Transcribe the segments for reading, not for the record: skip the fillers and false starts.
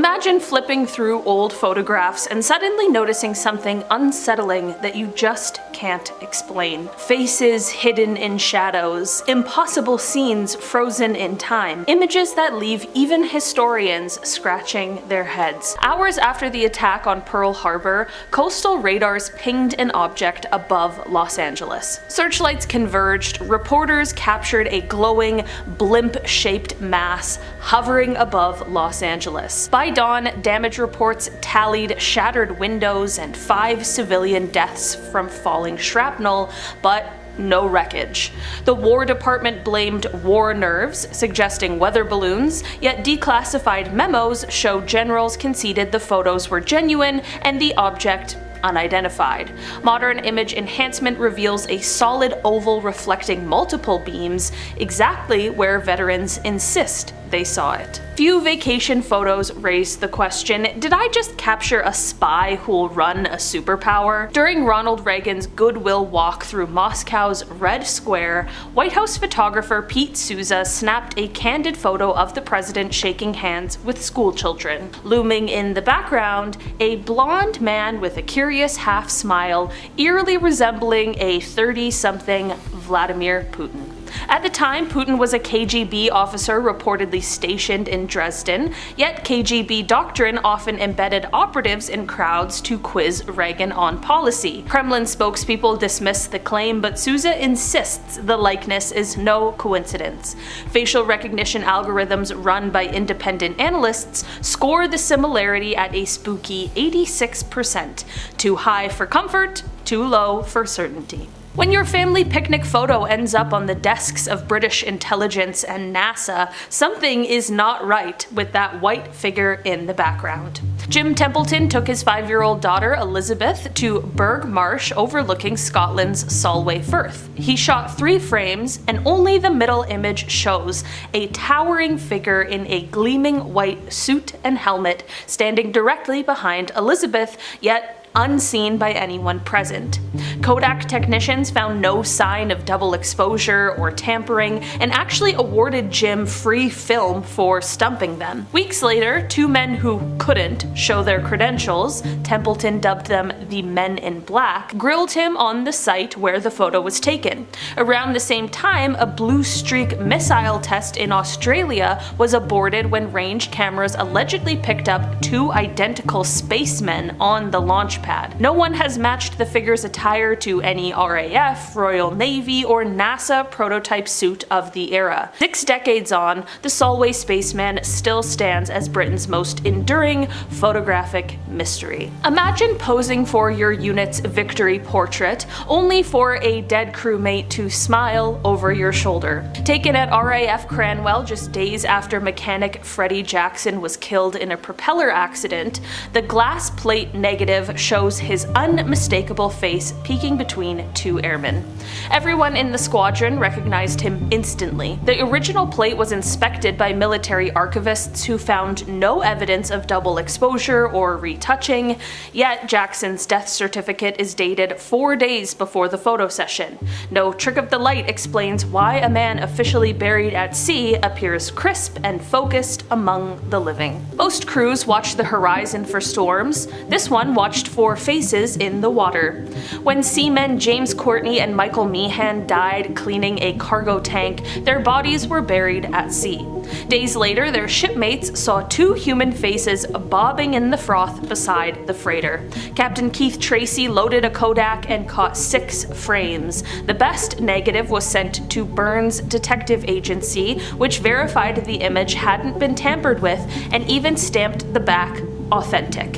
Imagine flipping through old photographs and suddenly noticing something unsettling that you just can't explain. Faces hidden in shadows, impossible scenes frozen in time, images that leave even historians scratching their heads. Hours after the attack on Pearl Harbor, coastal radars pinged an object above Los Angeles. Searchlights converged, reporters captured a glowing, blimp-shaped mass hovering above Los Angeles. By dawn, damage reports tallied shattered windows and 5 civilian deaths from falling shrapnel, but no wreckage. The War Department blamed war nerves, suggesting weather balloons, yet declassified memos show generals conceded the photos were genuine and the object unidentified. Modern image enhancement reveals a solid oval reflecting multiple beams, exactly where veterans insist they saw it. Few vacation photos raise the question, did I just capture a spy who'll run a superpower? During Ronald Reagan's goodwill walk through Moscow's Red Square, White House photographer Pete Souza snapped a candid photo of the president shaking hands with schoolchildren. Looming in the background, a blonde man with a curious half smile, eerily resembling a 30-something Vladimir Putin. At the time, Putin was a KGB officer reportedly stationed in Dresden, yet KGB doctrine often embedded operatives in crowds to quiz Reagan on policy. Kremlin spokespeople dismiss the claim, but Souza insists the likeness is no coincidence. Facial recognition algorithms run by independent analysts score the similarity at a spooky 86%. Too high for comfort, too low for certainty. When your family picnic photo ends up on the desks of British intelligence and NASA, something is not right with that white figure in the background. Jim Templeton took his 5-year-old daughter Elizabeth to Burgh Marsh overlooking Scotland's Solway Firth. He shot 3 frames, and only the middle image shows a towering figure in a gleaming white suit and helmet standing directly behind Elizabeth, yet unseen by anyone present. Kodak technicians found no sign of double exposure or tampering and actually awarded Jim free film for stumping them. Weeks later, 2 men who couldn't show their credentials, Templeton dubbed them the Men in Black, grilled him on the site where the photo was taken. Around the same time, a Blue Streak missile test in Australia was aborted when range cameras allegedly picked up 2 identical spacemen on the launch pad. No one has matched the figure's attire to any RAF, Royal Navy, or NASA prototype suit of the era. 6 decades on, the Solway spaceman still stands as Britain's most enduring photographic mystery. Imagine posing for your unit's victory portrait, only for a dead crewmate to smile over your shoulder. Taken at RAF Cranwell just days after mechanic Freddie Jackson was killed in a propeller accident, the glass plate negative shows his unmistakable face peeking between 2 airmen. Everyone in the squadron recognized him instantly. The original plate was inspected by military archivists who found no evidence of double exposure or retouching, yet Jackson's death certificate is dated 4 days before the photo session. No trick of the light explains why a man officially buried at sea appears crisp and focused among the living. Most crews watch the horizon for storms. This one watched for faces in the water. When seamen James Courtney and Michael Meehan died cleaning a cargo tank, their bodies were buried at sea. Days later, their shipmates saw 2 human faces bobbing in the froth beside the freighter. Captain Keith Tracy loaded a Kodak and caught 6 frames. The best negative was sent to Burns Detective Agency, which verified the image hadn't been tampered with and even stamped the back authentic.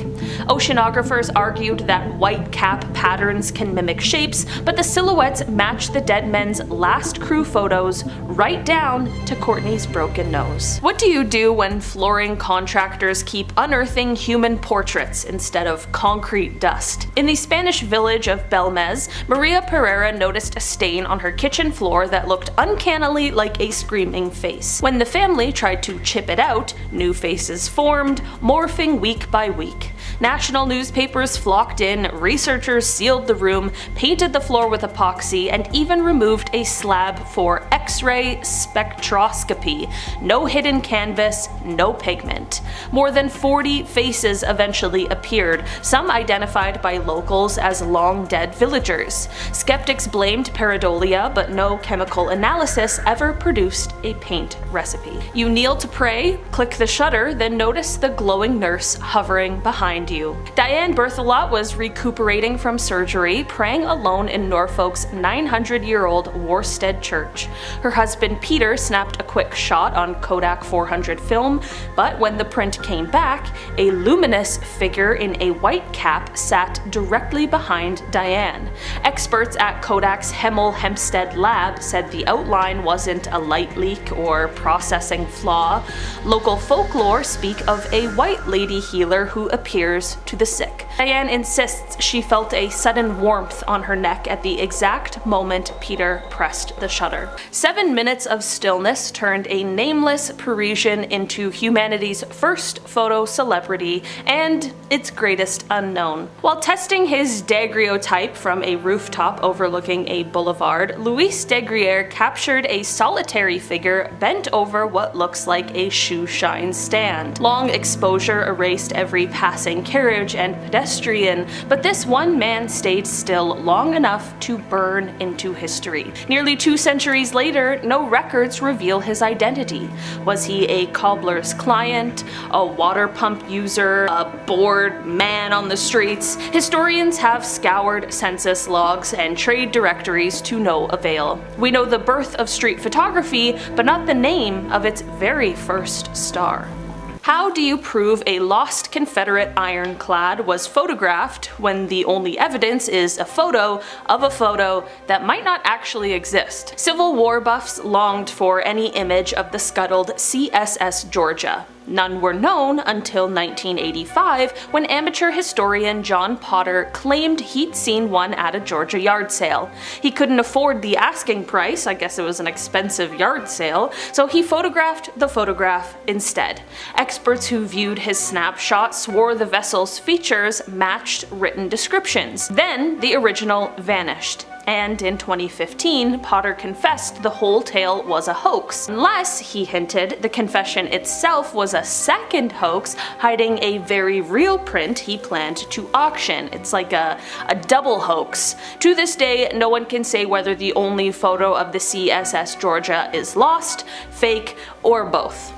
Oceanographers argued that white cap patterns can mimic shapes, but the silhouettes match the dead men's last crew photos right down to Courtney's broken nose. What do you do when flooring contractors keep unearthing human portraits instead of concrete dust? In the Spanish village of Belmez, Maria Pereira noticed a stain on her kitchen floor that looked uncannily like a screaming face. When the family tried to chip it out, new faces formed, morphing week by week. National newspapers flocked in, researchers sealed the room, painted the floor with epoxy, and even removed a slab for X-ray spectroscopy. No hidden canvas, no pigment. More than 40 faces eventually appeared, some identified by locals as long-dead villagers. Skeptics blamed pareidolia, but no chemical analysis ever produced a paint recipe. You kneel to pray, click the shutter, then notice the glowing nurse hovering behind you. Diane Berthelot was recuperating from surgery, praying alone in Norfolk's 900-year-old Worstead church. Her husband Peter snapped a quick shot on Kodak 400 film, but when the print came back, a luminous figure in a white cap sat directly behind Diane. Experts at Kodak's Hemel Hempstead lab said the outline wasn't a light leak or processing flaw. Local folklore speak of a white lady healer who appears to the sick. Diane insists she felt a sudden warmth on her neck at the exact moment Peter pressed the shutter. 7 minutes of stillness turned a nameless Parisian into humanity's first photo celebrity and its greatest unknown. While testing his daguerreotype from a rooftop overlooking a boulevard, Louis Daguerre captured a solitary figure bent over what looks like a shoe shine stand. Long exposure erased every passing carriage and pedestrian, but this one man stayed still long enough to burn into history. Nearly 2 centuries later, no records reveal his identity. Was he a cobbler's client, a water pump user, a bored man on the streets? Historians have scoured census logs and trade directories to no avail. We know the birth of street photography, but not the name of its very first star. How do you prove a lost Confederate ironclad was photographed when the only evidence is a photo of a photo that might not actually exist? Civil War buffs longed for any image of the scuttled CSS Georgia. None were known until 1985, when amateur historian John Potter claimed he'd seen one at a Georgia yard sale. He couldn't afford the asking price, I guess it was an expensive yard sale, so he photographed the photograph instead. Experts who viewed his snapshot swore the vessel's features matched written descriptions. Then the original vanished. And in 2015, Potter confessed the whole tale was a hoax, unless, he hinted, the confession itself was a second hoax hiding a very real print he planned to auction. It's like a double hoax. To this day, no one can say whether the only photo of the CSS Georgia is lost, fake, or both.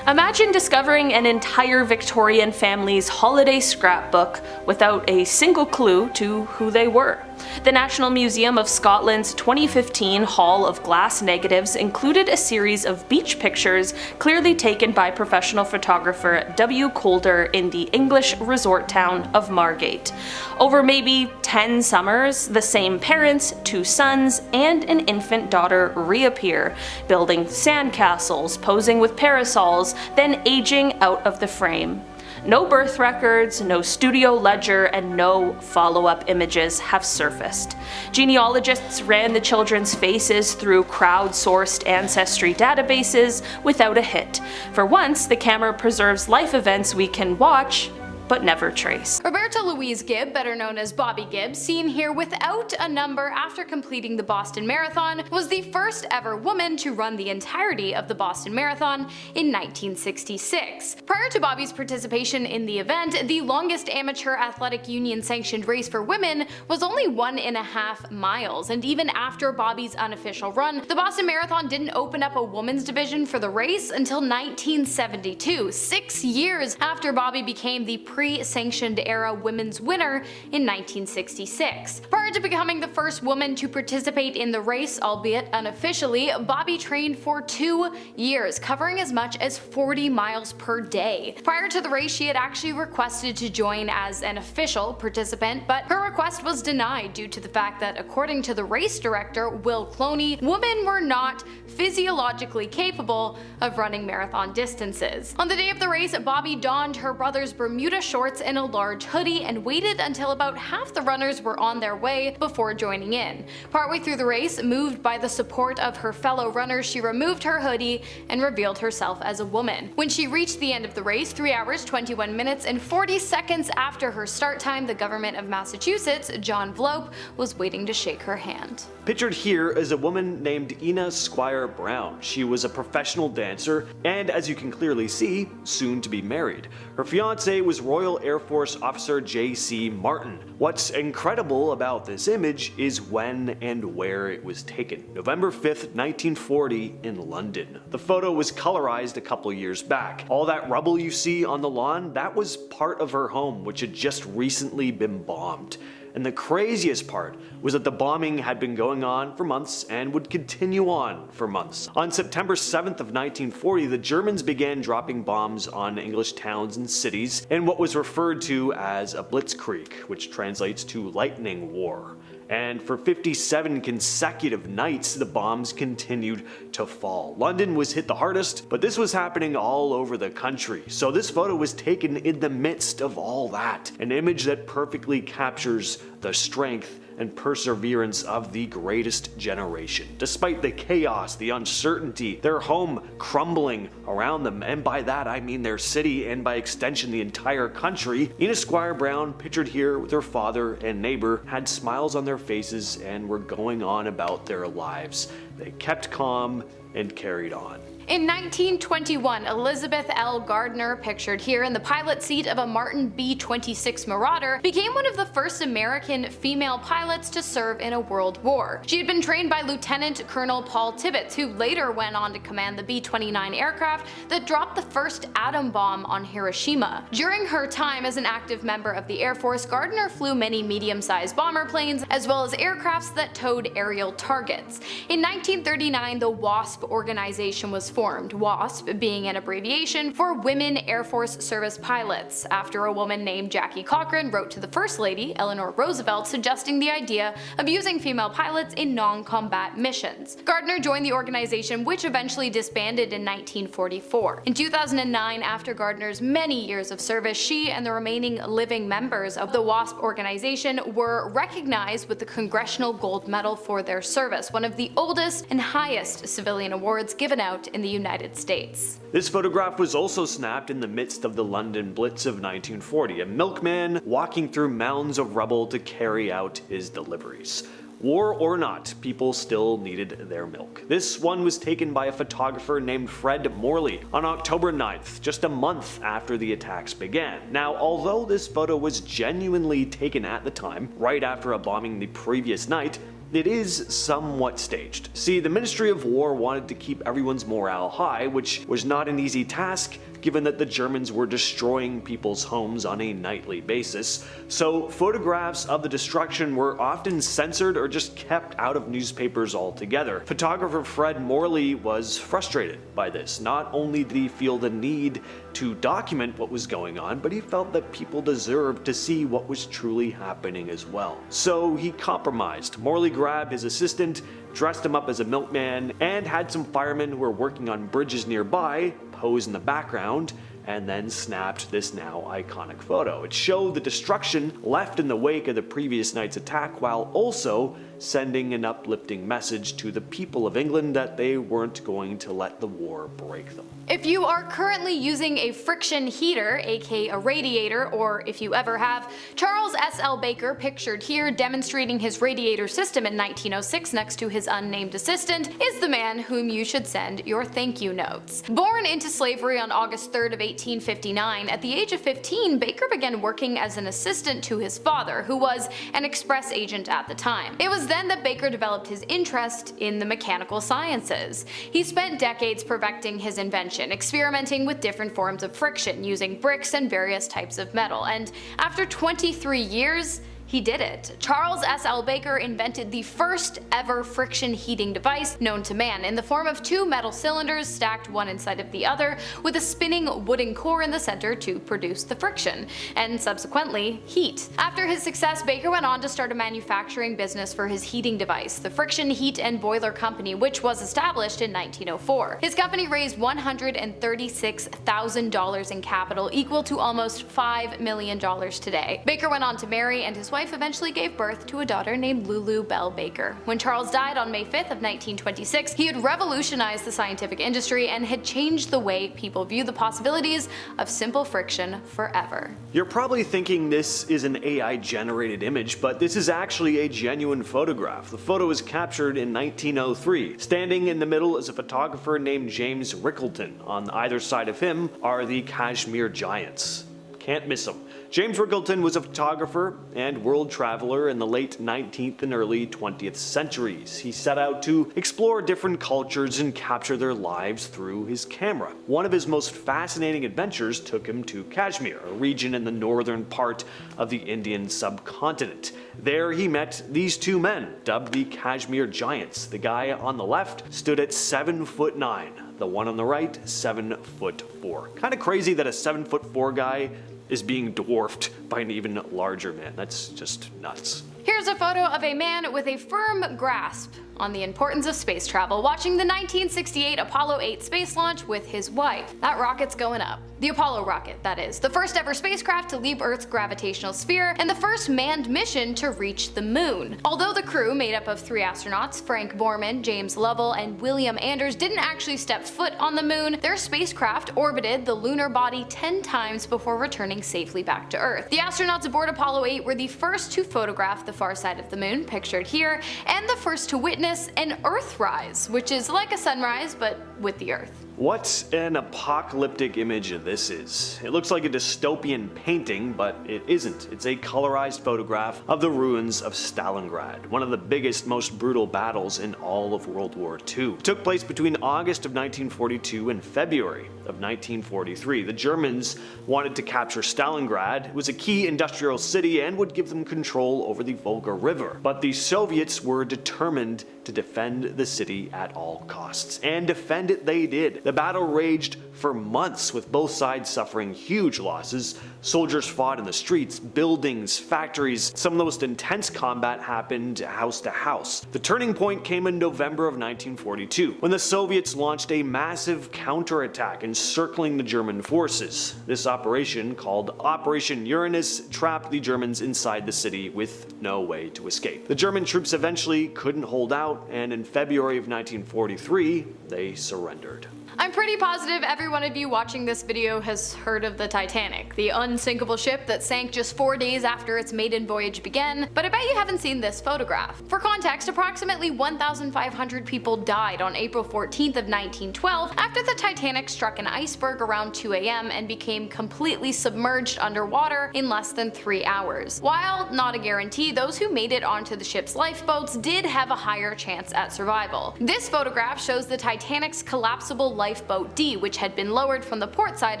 Imagine discovering an entire Victorian family's holiday scrapbook without a single clue to who they were. The National Museum of Scotland's 2015 Hall of Glass Negatives included a series of beach pictures clearly taken by professional photographer W. Calder in the English resort town of Margate. Over maybe 10 summers, the same parents, 2 sons, and an infant daughter reappear, building sandcastles, posing with parasols, then aging out of the frame. No birth records, no studio ledger, and no follow-up images have surfaced. Genealogists ran the children's faces through crowd-sourced ancestry databases without a hit. For once, the camera preserves life events we can watch, but never trace. Roberta Louise Gibb, better known as Bobby Gibb, seen here without a number after completing the Boston Marathon, was the first ever woman to run the entirety of the Boston Marathon in 1966. Prior to Bobby's participation in the event, the longest amateur athletic union sanctioned race for women was only 1.5 miles, and even after Bobby's unofficial run, the Boston Marathon didn't open up a women's division for the race until 1972, 6 years after Bobby became the pre-sanctioned era women's winner in 1966. Prior to becoming the first woman to participate in the race, albeit unofficially, Bobby trained for 2 years, covering as much as 40 miles per day. Prior to the race, she had actually requested to join as an official participant, but her request was denied due to the fact that, according to the race director, Will Cloney, women were not physiologically capable of running marathon distances. On the day of the race, Bobby donned her brother's Bermuda shorts and a large hoodie and waited until about half the runners were on their way before joining in. Partway through the race, moved by the support of her fellow runners, she removed her hoodie and revealed herself as a woman. When she reached the end of the race, 3 hours, 21 minutes, and 40 seconds after her start time, the government of Massachusetts, John Vlope, was waiting to shake her hand. Pictured here is a woman named Ina Squire Brown. She was a professional dancer and, as you can clearly see, soon to be married. Her fiance was Royal Air Force Officer J.C. Martin. What's incredible about this image is when and where it was taken. November 5th, 1940 in London. The photo was colorized a couple years back. All that rubble you see on the lawn, that was part of her home, which had just recently been bombed. And the craziest part was that the bombing had been going on for months and would continue on for months. On September 7th of 1940, the Germans began dropping bombs on English towns and cities in what was referred to as a blitzkrieg, which translates to lightning war. And for 57 consecutive nights, the bombs continued to fall. London was hit the hardest, but this was happening all over the country. So this photo was taken in the midst of all that. An image that perfectly captures the strength and perseverance of the greatest generation. Despite the chaos, the uncertainty, their home crumbling around them, and by that I mean their city and by extension the entire country, Ina Squire Brown, pictured here with her father and neighbor, had smiles on their faces and were going on about their lives. They kept calm and carried on. In 1921, Elizabeth L. Gardner, pictured here in the pilot seat of a Martin B-26 Marauder, became one of the first American female pilots to serve in a world war. She had been trained by Lieutenant Colonel Paul Tibbets, who later went on to command the B-29 aircraft that dropped the first atom bomb on Hiroshima. During her time as an active member of the Air Force, Gardner flew many medium-sized bomber planes, as well as aircrafts that towed aerial targets. In 1939, the WASP organization was formed, WASP being an abbreviation for Women Air Force Service Pilots, after a woman named Jackie Cochran wrote to the First Lady, Eleanor Roosevelt, suggesting the idea of using female pilots in non-combat missions. Gardner joined the organization, which eventually disbanded in 1944. In 2009, after Gardner's many years of service, she and the remaining living members of the WASP organization were recognized with the Congressional Gold Medal for their service, one of the oldest and highest civilian awards given out in the United States. This photograph was also snapped in the midst of the London Blitz of 1940, a milkman walking through mounds of rubble to carry out his deliveries. War or not, people still needed their milk. This one was taken by a photographer named Fred Morley on October 9th, just a month after the attacks began. Now, although this photo was genuinely taken at the time, right after a bombing the previous night, it is somewhat staged. See, the Ministry of War wanted to keep everyone's morale high, which was not an easy task given that the Germans were destroying people's homes on a nightly basis, so photographs of the destruction were often censored or just kept out of newspapers altogether. Photographer Fred Morley was frustrated by this. Not only did he feel the need to document what was going on, but he felt that people deserved to see what was truly happening as well. So he compromised. Morley grabbed his assistant, dressed him up as a milkman, and had some firemen who were working on bridges nearby pose in the background, and then snapped this now iconic photo. It showed the destruction left in the wake of the previous night's attack, while also sending an uplifting message to the people of England that they weren't going to let the war break them. If you are currently using a friction heater, aka a radiator, or if you ever have, Charles S.L. Baker, pictured here demonstrating his radiator system in 1906 next to his unnamed assistant, is the man whom you should send your thank you notes. Born into slavery on August 3rd of 1859, at the age of 15, Baker began working as an assistant to his father, who was an express agent at the time. It was then that Baker developed his interest in the mechanical sciences. He spent decades perfecting his invention, experimenting with different forms of friction using bricks and various types of metal, and after 23 years, He did it. Charles S.L. Baker invented the first ever friction heating device known to man in the form of two metal cylinders stacked one inside of the other with a spinning wooden core in the center to produce the friction, and subsequently heat. After his success, Baker went on to start a manufacturing business for his heating device, the Friction Heat and Boiler Company, which was established in 1904. His company raised $136,000 in capital, equal to almost $5 million today. Baker went on to marry, and his wife eventually gave birth to a daughter named Lulu Bell Baker. When Charles died on May 5th of 1926, he had revolutionized the scientific industry and had changed the way people view the possibilities of simple friction forever. You're probably thinking this is an AI-generated image, but this is actually a genuine photograph. The photo was captured in 1903. Standing in the middle is a photographer named James Rickleton. On either side of him are the Kashmir Giants. Can't miss them. James Rickleton was a photographer and world traveler in the late 19th and early 20th centuries. He set out to explore different cultures and capture their lives through his camera. One of his most fascinating adventures took him to Kashmir, a region in the northern part of the Indian subcontinent. There he met these two men, dubbed the Kashmir Giants. The guy on the left stood at 7'9", the one on the right 7'4". Kind of crazy that a 7'4" guy is being dwarfed by an even larger man. That's just nuts. Here's a photo of a man with a firm grasp on the importance of space travel, watching the 1968 Apollo 8 space launch with his wife. That rocket's going up. The Apollo rocket, that is. The first ever spacecraft to leave Earth's gravitational sphere, and the first manned mission to reach the moon. Although the crew, made up of 3 astronauts, Frank Borman, James Lovell, and William Anders, didn't actually step foot on the moon, their spacecraft orbited the lunar body 10 times before returning safely back to Earth. The astronauts aboard Apollo 8 were the first to photograph the far side of the moon, pictured here, and the first to witness an Earthrise, which is like a sunrise but with the Earth. What an apocalyptic image this is. It looks like a dystopian painting, but it isn't. It's a colorized photograph of the ruins of Stalingrad, one of the biggest, most brutal battles in all of World War II. It took place between August of 1942 and February of 1943. The Germans wanted to capture Stalingrad. It was a key industrial city and would give them control over the Volga River. But the Soviets were determined to defend the city at all costs. And defend it they did. The battle raged for months, with both sides suffering huge losses. Soldiers fought in the streets, buildings, factories. Some of the most intense combat happened house to house. The turning point came in November of 1942, when the Soviets launched a massive counterattack encircling the German forces. This operation, called Operation Uranus, trapped the Germans inside the city with no way to escape. The German troops eventually couldn't hold out, and in February of 1943, they surrendered. I'm pretty positive every one of you watching this video has heard of the Titanic, the unsinkable ship that sank just 4 days after its maiden voyage began, but I bet you haven't seen this photograph. For context, approximately 1,500 people died on April 14th of 1912 after the Titanic struck an iceberg around 2 a.m. and became completely submerged underwater in less than 3 hours. While not a guarantee, those who made it onto the ship's lifeboats did have a higher chance at survival. This photograph shows the Titanic's collapsible lifeboat D, which had been lowered from the port side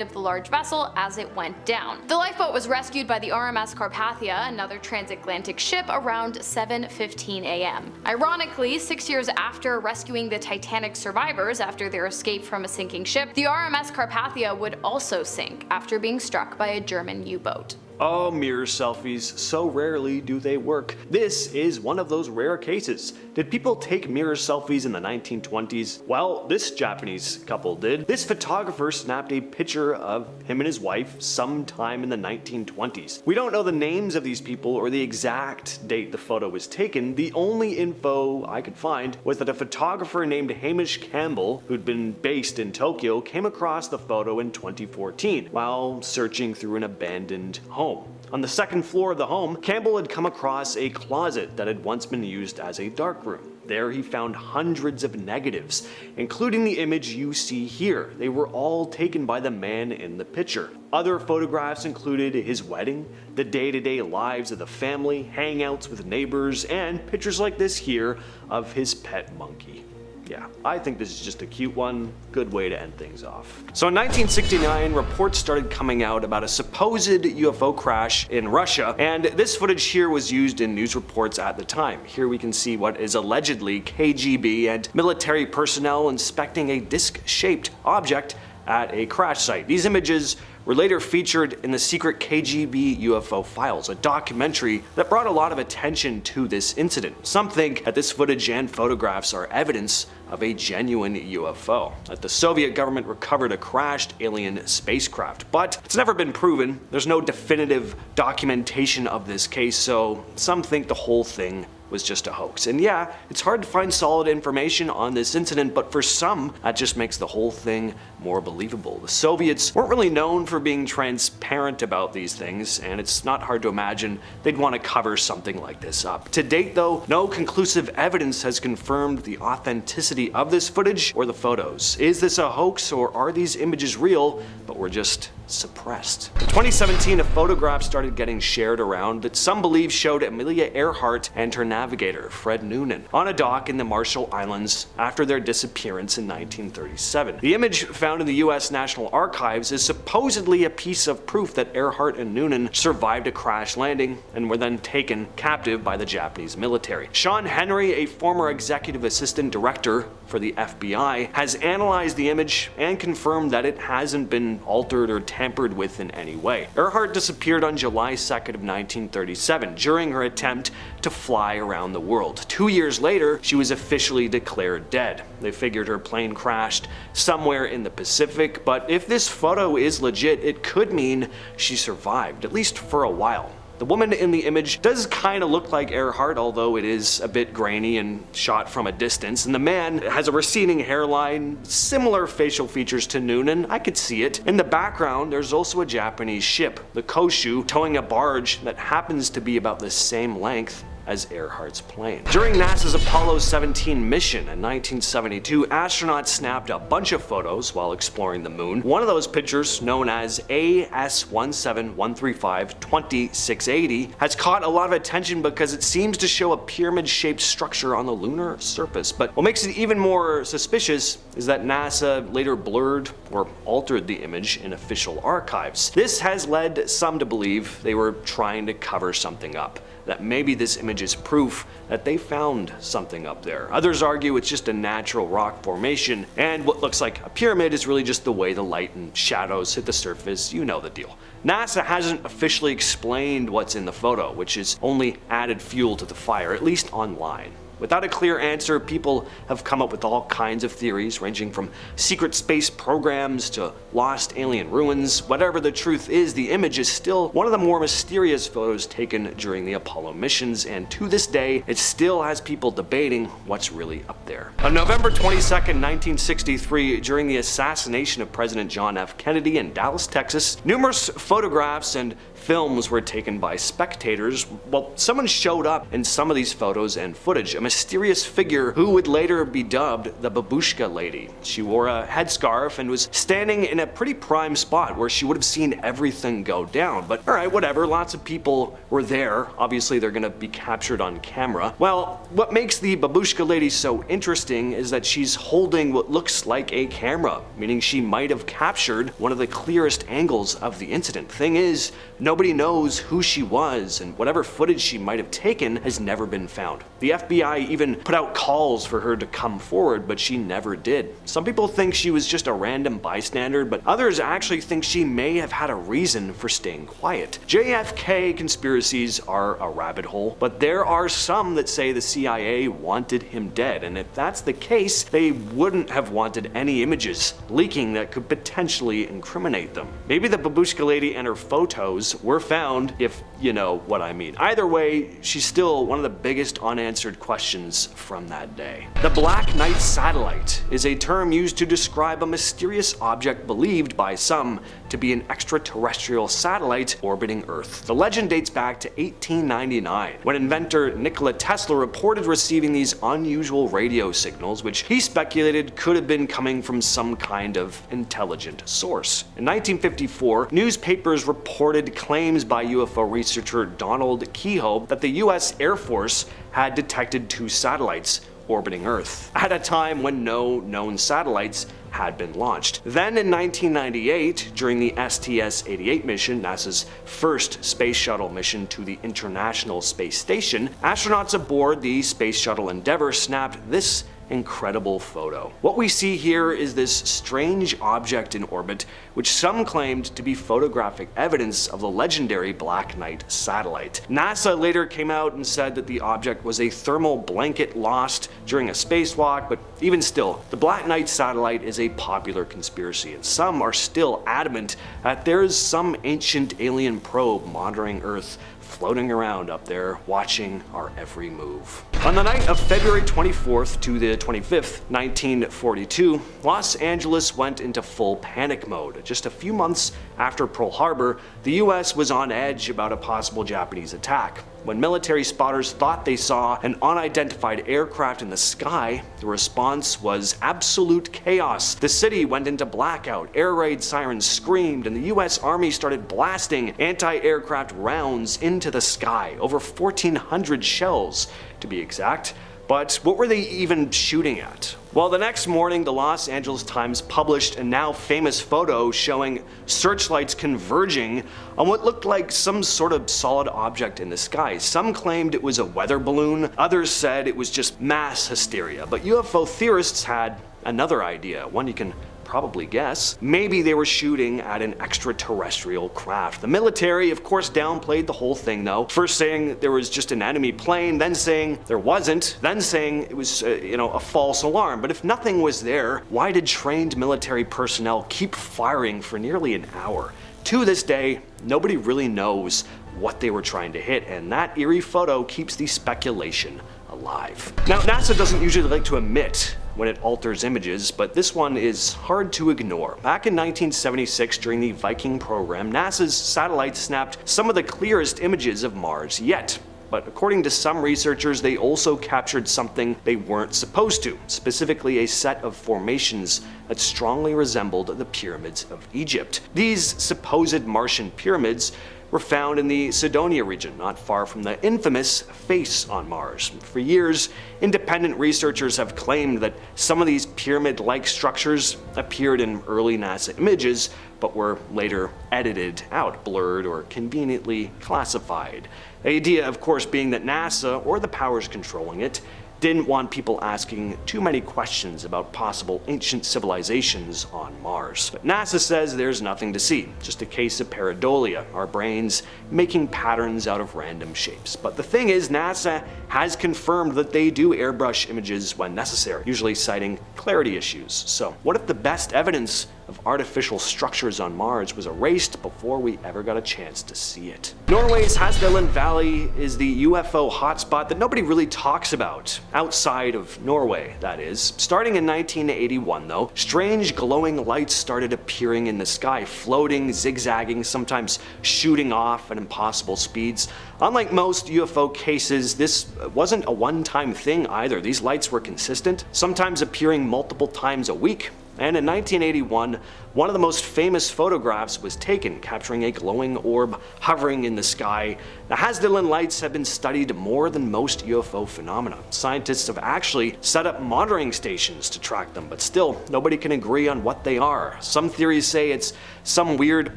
of the large vessel as it went down. The lifeboat was rescued by the RMS Carpathia, another transatlantic ship, around 7:15 a.m. Ironically, 6 years after rescuing the Titanic survivors after their escape from a sinking ship, the RMS Carpathia would also sink after being struck by a German U-boat. Oh, mirror selfies, so rarely do they work. This is one of those rare cases. Did people take mirror selfies in the 1920s? Well, this Japanese couple did. This photographer snapped a picture of him and his wife sometime in the 1920s. We don't know the names of these people or the exact date the photo was taken. The only info I could find was that a photographer named Hamish Campbell, who'd been based in Tokyo, came across the photo in 2014 while searching through an abandoned home. On the second floor of the home, Campbell had come across a closet that had once been used as a darkroom. There he found hundreds of negatives, including the image you see here. They were all taken by the man in the picture. Other photographs included his wedding, the day-to-day lives of the family, hangouts with neighbors, and pictures like this here of his pet monkey. yeah, I think this is just a cute one. Good way to end things off. So in 1969, reports started coming out about a supposed UFO crash in Russia, and this footage here was used in news reports at the time. Here we can see what is allegedly KGB and military personnel inspecting a disc-shaped object at a crash site. These images were later featured in the secret KGB UFO files, a documentary that brought a lot of attention to this incident. Some think that this footage and photographs are evidence of a genuine UFO, that the Soviet government recovered a crashed alien spacecraft. But it's never been proven. There's no definitive documentation of this case, so some think the whole thing was just a hoax. And yeah, it's hard to find solid information on this incident, but for some, that just makes the whole thing more believable. The Soviets weren't really known for being transparent about these things, and it's not hard to imagine they'd want to cover something like this up. To date though, no conclusive evidence has confirmed the authenticity of this footage or the photos. Is this a hoax, or are these images real, but were just suppressed? In 2017, a photograph started getting shared around that some believe showed Amelia Earhart and her navigator, Fred Noonan, on a dock in the Marshall Islands after their disappearance in 1937. The image found in the US National Archives is supposedly a piece of proof that Earhart and Noonan survived a crash landing and were then taken captive by the Japanese military. Sean Henry, a former executive assistant director for the FBI, has analyzed the image and confirmed that it hasn't been altered or tampered with in any way. Earhart disappeared on July 2nd of 1937 during her attempt to fly around the world. 2 years later, she was officially declared dead. They figured her plane crashed somewhere in the Pacific, but if this photo is legit, it could mean she survived, at least for a while. The woman in the image does kind of look like Earhart, although it is a bit grainy and shot from a distance, and the man has a receding hairline, similar facial features to Noonan. I could see it. In the background, there's also a Japanese ship, the Koshu, towing a barge that happens to be about the same length as Earhart's plane. During NASA's Apollo 17 mission in 1972, astronauts snapped a bunch of photos while exploring the moon. One of those pictures, known as AS17135-2680, has caught a lot of attention because it seems to show a pyramid-shaped structure on the lunar surface. But what makes it even more suspicious is that NASA later blurred or altered the image in official archives. This has led some to believe they were trying to cover something up, that maybe this image is proof that they found something up there. Others argue it's just a natural rock formation, and what looks like a pyramid is really just the way the light and shadows hit the surface. You know the deal. NASA hasn't officially explained what's in the photo, which has only added fuel to the fire, at least online. Without a clear answer, people have come up with all kinds of theories, ranging from secret space programs to lost alien ruins. Whatever the truth is, the image is still one of the more mysterious photos taken during the Apollo missions, and to this day, it still has people debating what's really up there. On November 22nd, 1963, during the assassination of President John F. Kennedy in Dallas, Texas, numerous photographs and films were taken by spectators. Well, someone showed up in some of these photos and footage, a mysterious figure who would later be dubbed the Babushka Lady. She wore a headscarf and was standing in a pretty prime spot where she would have seen everything go down. But alright, whatever, lots of people were there. Obviously they're gonna be captured on camera. Well, what makes the Babushka Lady so interesting is that she's holding what looks like a camera, meaning she might have captured one of the clearest angles of the incident. Thing is, nobody knows who she was, and whatever footage she might have taken has never been found. The FBI even put out calls for her to come forward, but she never did. Some people think she was just a random bystander, but others actually think she may have had a reason for staying quiet. JFK conspiracies are a rabbit hole, but there are some that say the CIA wanted him dead, and if that's the case, they wouldn't have wanted any images leaking that could potentially incriminate them. Maybe the Babushka Lady and her photos were found, if you know what I mean. Either way, she's still one of the biggest unanswered questions from that day. The Black Knight satellite is a term used to describe a mysterious object believed by some to be an extraterrestrial satellite orbiting Earth. The legend dates back to 1899, when inventor Nikola Tesla reported receiving these unusual radio signals, which he speculated could have been coming from some kind of intelligent source. In 1954, newspapers reported claims by UFO researcher Donald Keyhoe that the US Air Force had detected two satellites, orbiting Earth, at a time when no known satellites had been launched. Then in 1998, during the STS-88 mission, NASA's first space shuttle mission to the International Space Station, astronauts aboard the Space Shuttle Endeavour snapped this incredible photo. What we see here is this strange object in orbit, which some claimed to be photographic evidence of the legendary Black Knight satellite. NASA later came out and said that the object was a thermal blanket lost during a spacewalk, but even still, the Black Knight satellite is a popular conspiracy, and some are still adamant that there's some ancient alien probe monitoring Earth, floating around up there, watching our every move. On the night of February 24th to the 25th, 1942, Los Angeles went into full panic mode. Just a few months after Pearl Harbor, the US was on edge about a possible Japanese attack. When military spotters thought they saw an unidentified aircraft in the sky, the response was absolute chaos. The city went into blackout, air raid sirens screamed, and the US Army started blasting anti-aircraft rounds into the sky, over 1,400 shells to be exact. But what were they even shooting at? Well, the next morning, the Los Angeles Times published a now famous photo showing searchlights converging on what looked like some sort of solid object in the sky. Some claimed it was a weather balloon, others said it was just mass hysteria, but UFO theorists had another idea, one you can probably guess. Maybe they were shooting at an extraterrestrial craft. The military, of course, downplayed the whole thing though, first saying there was just an enemy plane, then saying there wasn't, then saying it was a false alarm. But if nothing was there, why did trained military personnel keep firing for nearly an hour? To this day, nobody really knows what they were trying to hit, and that eerie photo keeps the speculation alive. Now, NASA doesn't usually like to admit when it alters images, but this one is hard to ignore. Back in 1976, during the Viking program, NASA's satellites snapped some of the clearest images of Mars yet. But according to some researchers, they also captured something they weren't supposed to, specifically a set of formations that strongly resembled the pyramids of Egypt. These supposed Martian pyramids were found in the Cydonia region, not far from the infamous face on Mars. For years, independent researchers have claimed that some of these pyramid-like structures appeared in early NASA images, but were later edited out, blurred, or conveniently classified. The idea, of course, being that NASA, or the powers controlling it, didn't want people asking too many questions about possible ancient civilizations on Mars. But NASA says there's nothing to see, just a case of pareidolia, our brains making patterns out of random shapes. But the thing is, NASA has confirmed that they do airbrush images when necessary, usually citing clarity issues. So what if the best evidence of artificial structures on Mars was erased before we ever got a chance to see it? Norway's Hasbell Valley is the UFO hotspot that nobody really talks about, outside of Norway, that is. Starting in 1981 though, strange glowing lights started appearing in the sky, floating, zigzagging, sometimes shooting off at impossible speeds. Unlike most UFO cases, this wasn't a one-time thing either. These lights were consistent, sometimes appearing multiple times a week. And in 1981, one of the most famous photographs was taken, capturing a glowing orb hovering in the sky. The Hasdalen lights have been studied more than most UFO phenomena. Scientists have actually set up monitoring stations to track them, but still, nobody can agree on what they are. Some theories say it's some weird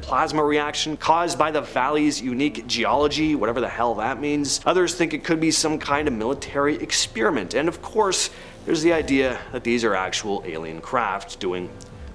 plasma reaction caused by the valley's unique geology, whatever the hell that means. Others think it could be some kind of military experiment. And of course, there's the idea that these are actual alien craft doing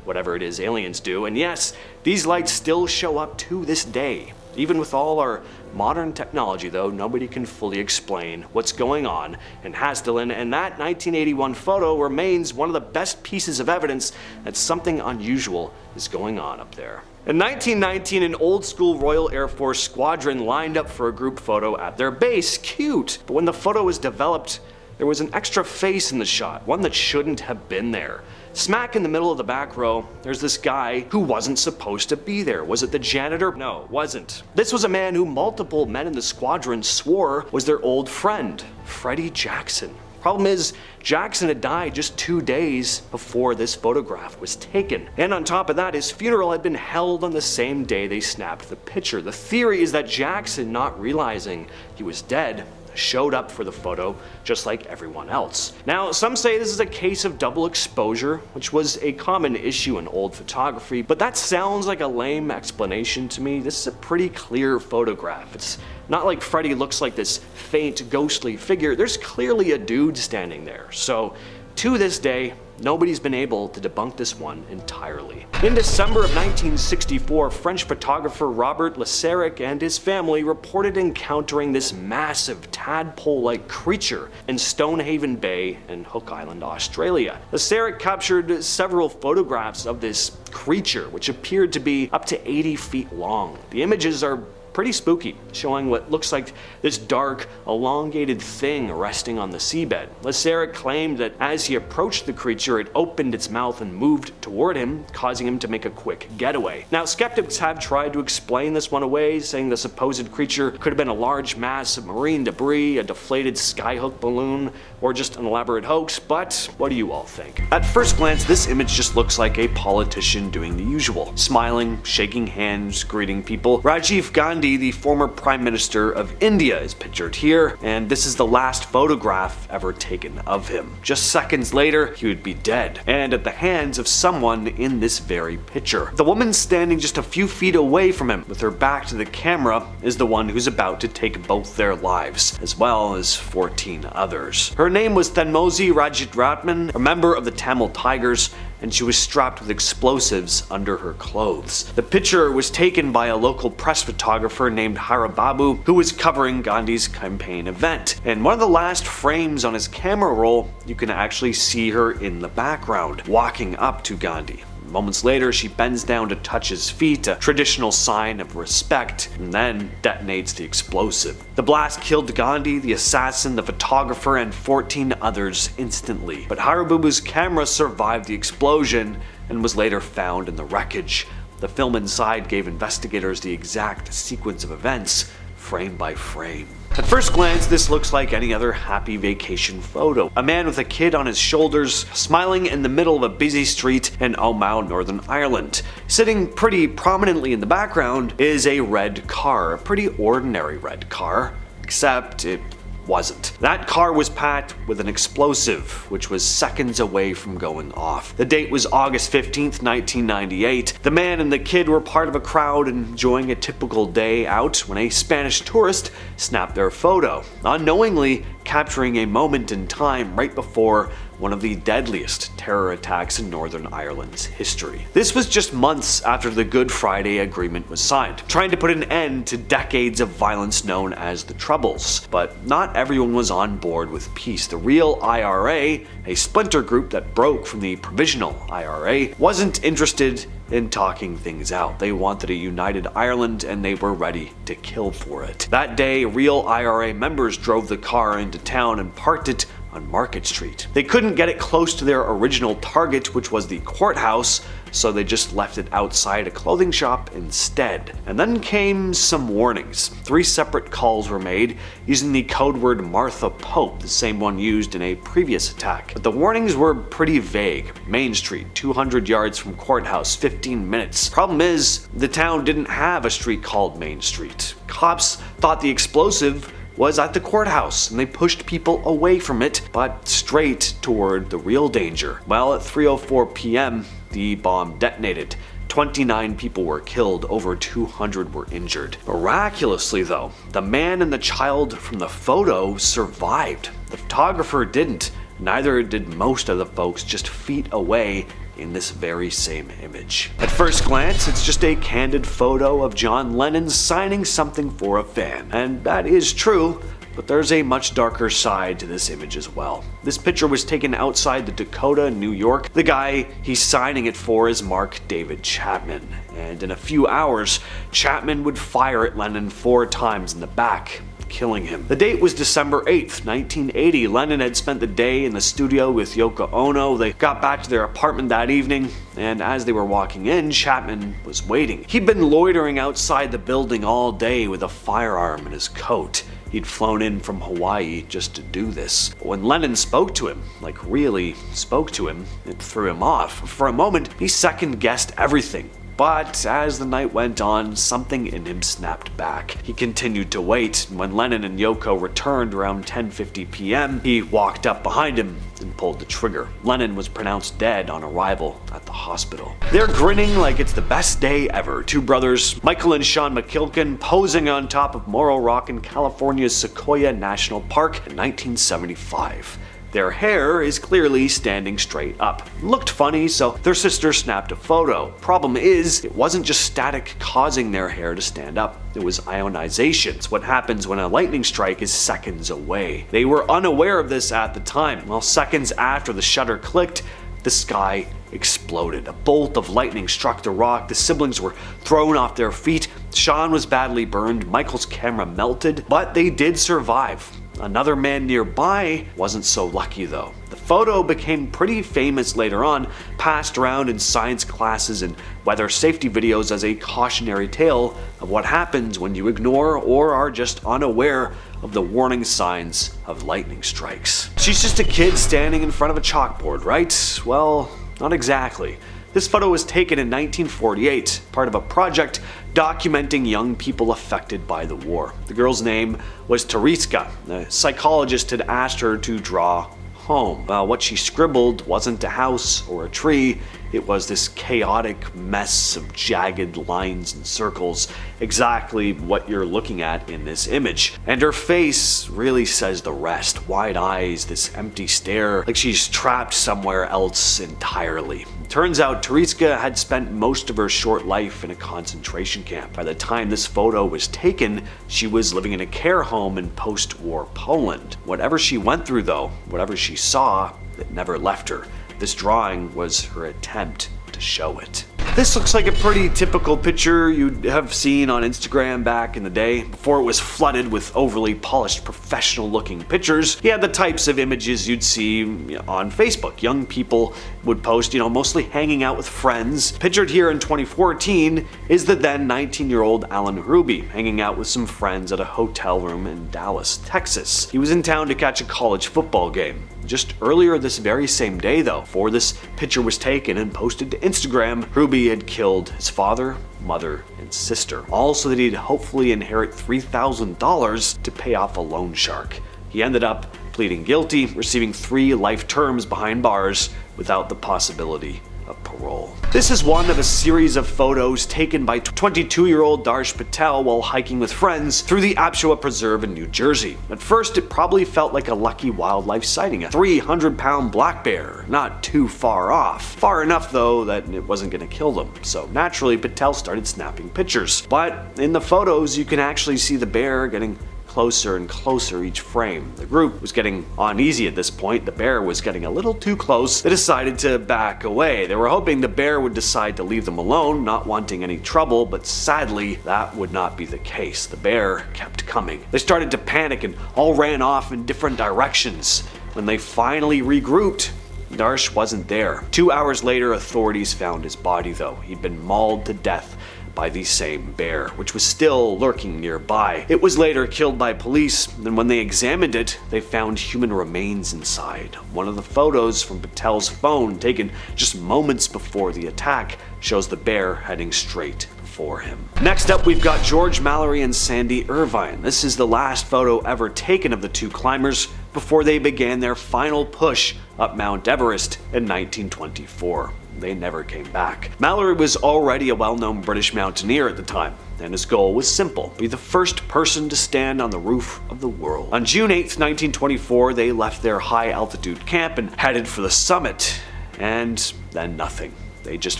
whatever it is aliens do. And yes, these lights still show up to this day. Even with all our modern technology though, nobody can fully explain what's going on in Hasdalen, and that 1981 photo remains one of the best pieces of evidence that something unusual is going on up there. In 1919, an old-school Royal Air Force squadron lined up for a group photo at their base. Cute! But when the photo was developed, there was an extra face in the shot, one that shouldn't have been there. Smack in the middle of the back row, there's this guy who wasn't supposed to be there. Was it the janitor? No, it wasn't. This was a man who multiple men in the squadron swore was their old friend, Freddie Jackson. Problem is, Jackson had died just 2 days before this photograph was taken. And on top of that, his funeral had been held on the same day they snapped the picture. The theory is that Jackson, not realizing he was dead, showed up for the photo just like everyone else. Now, some say this is a case of double exposure, which was a common issue in old photography, but that sounds like a lame explanation to me. This is a pretty clear photograph. It's not like Freddy looks like this faint, ghostly figure. There's clearly a dude standing there. So, to this day, nobody's been able to debunk this one entirely. In December of 1964, French photographer Robert Laseric and his family reported encountering this massive tadpole-like creature in Stonehaven Bay in Hook Island, Australia. Laseric captured several photographs of this creature, which appeared to be up to 80 feet long. The images are pretty spooky, showing what looks like this dark, elongated thing resting on the seabed. Laseric claimed that as he approached the creature, it opened its mouth and moved toward him, causing him to make a quick getaway. Now, skeptics have tried to explain this one away, saying the supposed creature could have been a large mass of marine debris, a deflated skyhook balloon, or just an elaborate hoax, but what do you all think? At first glance, this image just looks like a politician doing the usual, smiling, shaking hands, greeting people. Rajiv Gandhi, the former Prime Minister of India, is pictured here, and this is the last photograph ever taken of him. Just seconds later, he would be dead, and at the hands of someone in this very picture. The woman standing just a few feet away from him, with her back to the camera, is the one who's about to take both their lives, as well as 14 others. Her name was Thanmozi Rajaratnam, a member of the Tamil Tigers, and she was strapped with explosives under her clothes. The picture was taken by a local press photographer named Haribabu, who was covering Gandhi's campaign event. And one of the last frames on his camera roll, you can actually see her in the background, walking up to Gandhi. Moments later, she bends down to touch his feet, a traditional sign of respect, and then detonates the explosive. The blast killed Gandhi, the assassin, the photographer, and 14 others instantly. But Haribabu's camera survived the explosion and was later found in the wreckage. The film inside gave investigators the exact sequence of events, frame by frame. At first glance, this looks like any other happy vacation photo. A man with a kid on his shoulders, smiling in the middle of a busy street in Omagh, Northern Ireland. Sitting pretty prominently in the background is a red car, a pretty ordinary red car, except it wasn't. That car was packed with an explosive, which was seconds away from going off. The date was August 15th, 1998. The man and the kid were part of a crowd enjoying a typical day out when a Spanish tourist snapped their photo, unknowingly capturing a moment in time right before one of the deadliest terror attacks in Northern Ireland's history. This was just months after the Good Friday Agreement was signed, trying to put an end to decades of violence known as the Troubles. But not everyone was on board with peace. The real IRA, a splinter group that broke from the provisional IRA, wasn't interested in talking things out. They wanted a united Ireland, and they were ready to kill for it. That day, real IRA members drove the car into town and parked it on Market Street. They couldn't get it close to their original target, which was the courthouse, so they just left it outside a clothing shop instead. And then came some warnings. 3 separate calls were made using the code word Martha Pope, the same one used in a previous attack. But the warnings were pretty vague. Main Street, 200 yards from courthouse, 15 minutes. Problem is, the town didn't have a street called Main Street. Cops thought the explosive was at the courthouse, and they pushed people away from it, but straight toward the real danger. Well, at 3:04 p.m., the bomb detonated. 29 people were killed, over 200 were injured. Miraculously though, the man and the child from the photo survived. The photographer didn't. Neither did most of the folks just feet away in this very same image. At first glance, it's just a candid photo of John Lennon signing something for a fan. And that is true, but there's a much darker side to this image as well. This picture was taken outside the Dakota, New York. The guy he's signing it for is Mark David Chapman. And in a few hours, Chapman would fire at Lennon 4 times in the back, killing him. The date was December 8th, 1980. Lennon had spent the day in the studio with Yoko Ono. They got back to their apartment that evening, and as they were walking in, Chapman was waiting. He'd been loitering outside the building all day with a firearm in his coat. He'd flown in from Hawaii just to do this. But when Lennon spoke to him, like really spoke to him, it threw him off. For a moment, he second-guessed everything. But as the night went on, something in him snapped back. He continued to wait, and when Lennon and Yoko returned around 10:50 p.m., he walked up behind him and pulled the trigger. Lennon was pronounced dead on arrival at the hospital. They're grinning like it's the best day ever. Two brothers, Michael and Sean McKilkin, posing on top of Morro Rock in California's Sequoia National Park in 1975. Their hair is clearly standing straight up. Looked funny, so their sister snapped a photo. Problem is, it wasn't just static causing their hair to stand up. It was ionization. It's what happens when a lightning strike is seconds away. They were unaware of this at the time. Well, seconds after the shutter clicked, the sky exploded. A bolt of lightning struck the rock. The siblings were thrown off their feet. Sean was badly burned. Michael's camera melted, but they did survive. Another man nearby wasn't so lucky though. The photo became pretty famous later on, passed around in science classes and weather safety videos as a cautionary tale of what happens when you ignore or are just unaware of the warning signs of lightning strikes. She's just a kid standing in front of a chalkboard, right? Well, not exactly. This photo was taken in 1948, part of a project documenting young people affected by the war. The girl's name was Tereska. A psychologist had asked her to draw home. What she scribbled wasn't a house or a tree, it was this chaotic mess of jagged lines and circles, exactly what you're looking at in this image. And her face really says the rest. Wide eyes, this empty stare, like she's trapped somewhere else entirely. Turns out Tereska had spent most of her short life in a concentration camp. By the time this photo was taken, she was living in a care home in post-war Poland. Whatever she went through though, whatever she saw, it never left her. This drawing was her attempt to show it. This looks like a pretty typical picture you'd have seen on Instagram back in the day, before it was flooded with overly polished professional looking pictures. You had the types of images you'd see on Facebook. Young people would post, mostly hanging out with friends. Pictured here in 2014 is the then 19-year-old Alan Ruby, hanging out with some friends at a hotel room in Dallas, Texas. He was in town to catch a college football game. Just earlier this very same day though, before this picture was taken and posted to Instagram, Ruby had killed his father, mother, and sister, all so that he'd hopefully inherit $3,000 to pay off a loan shark. He ended up pleading guilty, receiving 3 life terms behind bars without the possibility of parole. This is one of a series of photos taken by 22-year-old Darsh Patel while hiking with friends through the Apshawa Preserve in New Jersey. At first, it probably felt like a lucky wildlife sighting, a 300-pound black bear, not too far off. Far enough though that it wasn't going to kill them, so naturally Patel started snapping pictures. But in the photos, you can actually see the bear getting closer and closer each frame. The group was getting uneasy at this point. The bear was getting a little too close. They decided to back away. They were hoping the bear would decide to leave them alone, not wanting any trouble, but sadly, that would not be the case. The bear kept coming. They started to panic and all ran off in different directions. When they finally regrouped, Darsh wasn't there. 2 hours later, authorities found his body though. He'd been mauled to death by the same bear, which was still lurking nearby. It was later killed by police, and when they examined it, they found human remains inside. One of the photos from Patel's phone, taken just moments before the attack, shows the bear heading straight for him. Next up, we've got George Mallory and Sandy Irvine. This is the last photo ever taken of the two climbers before they began their final push up Mount Everest in 1924. They never came back. Mallory was already a well-known British mountaineer at the time, and his goal was simple: be the first person to stand on the roof of the world. On June 8th, 1924, they left their high-altitude camp and headed for the summit, and then nothing. They just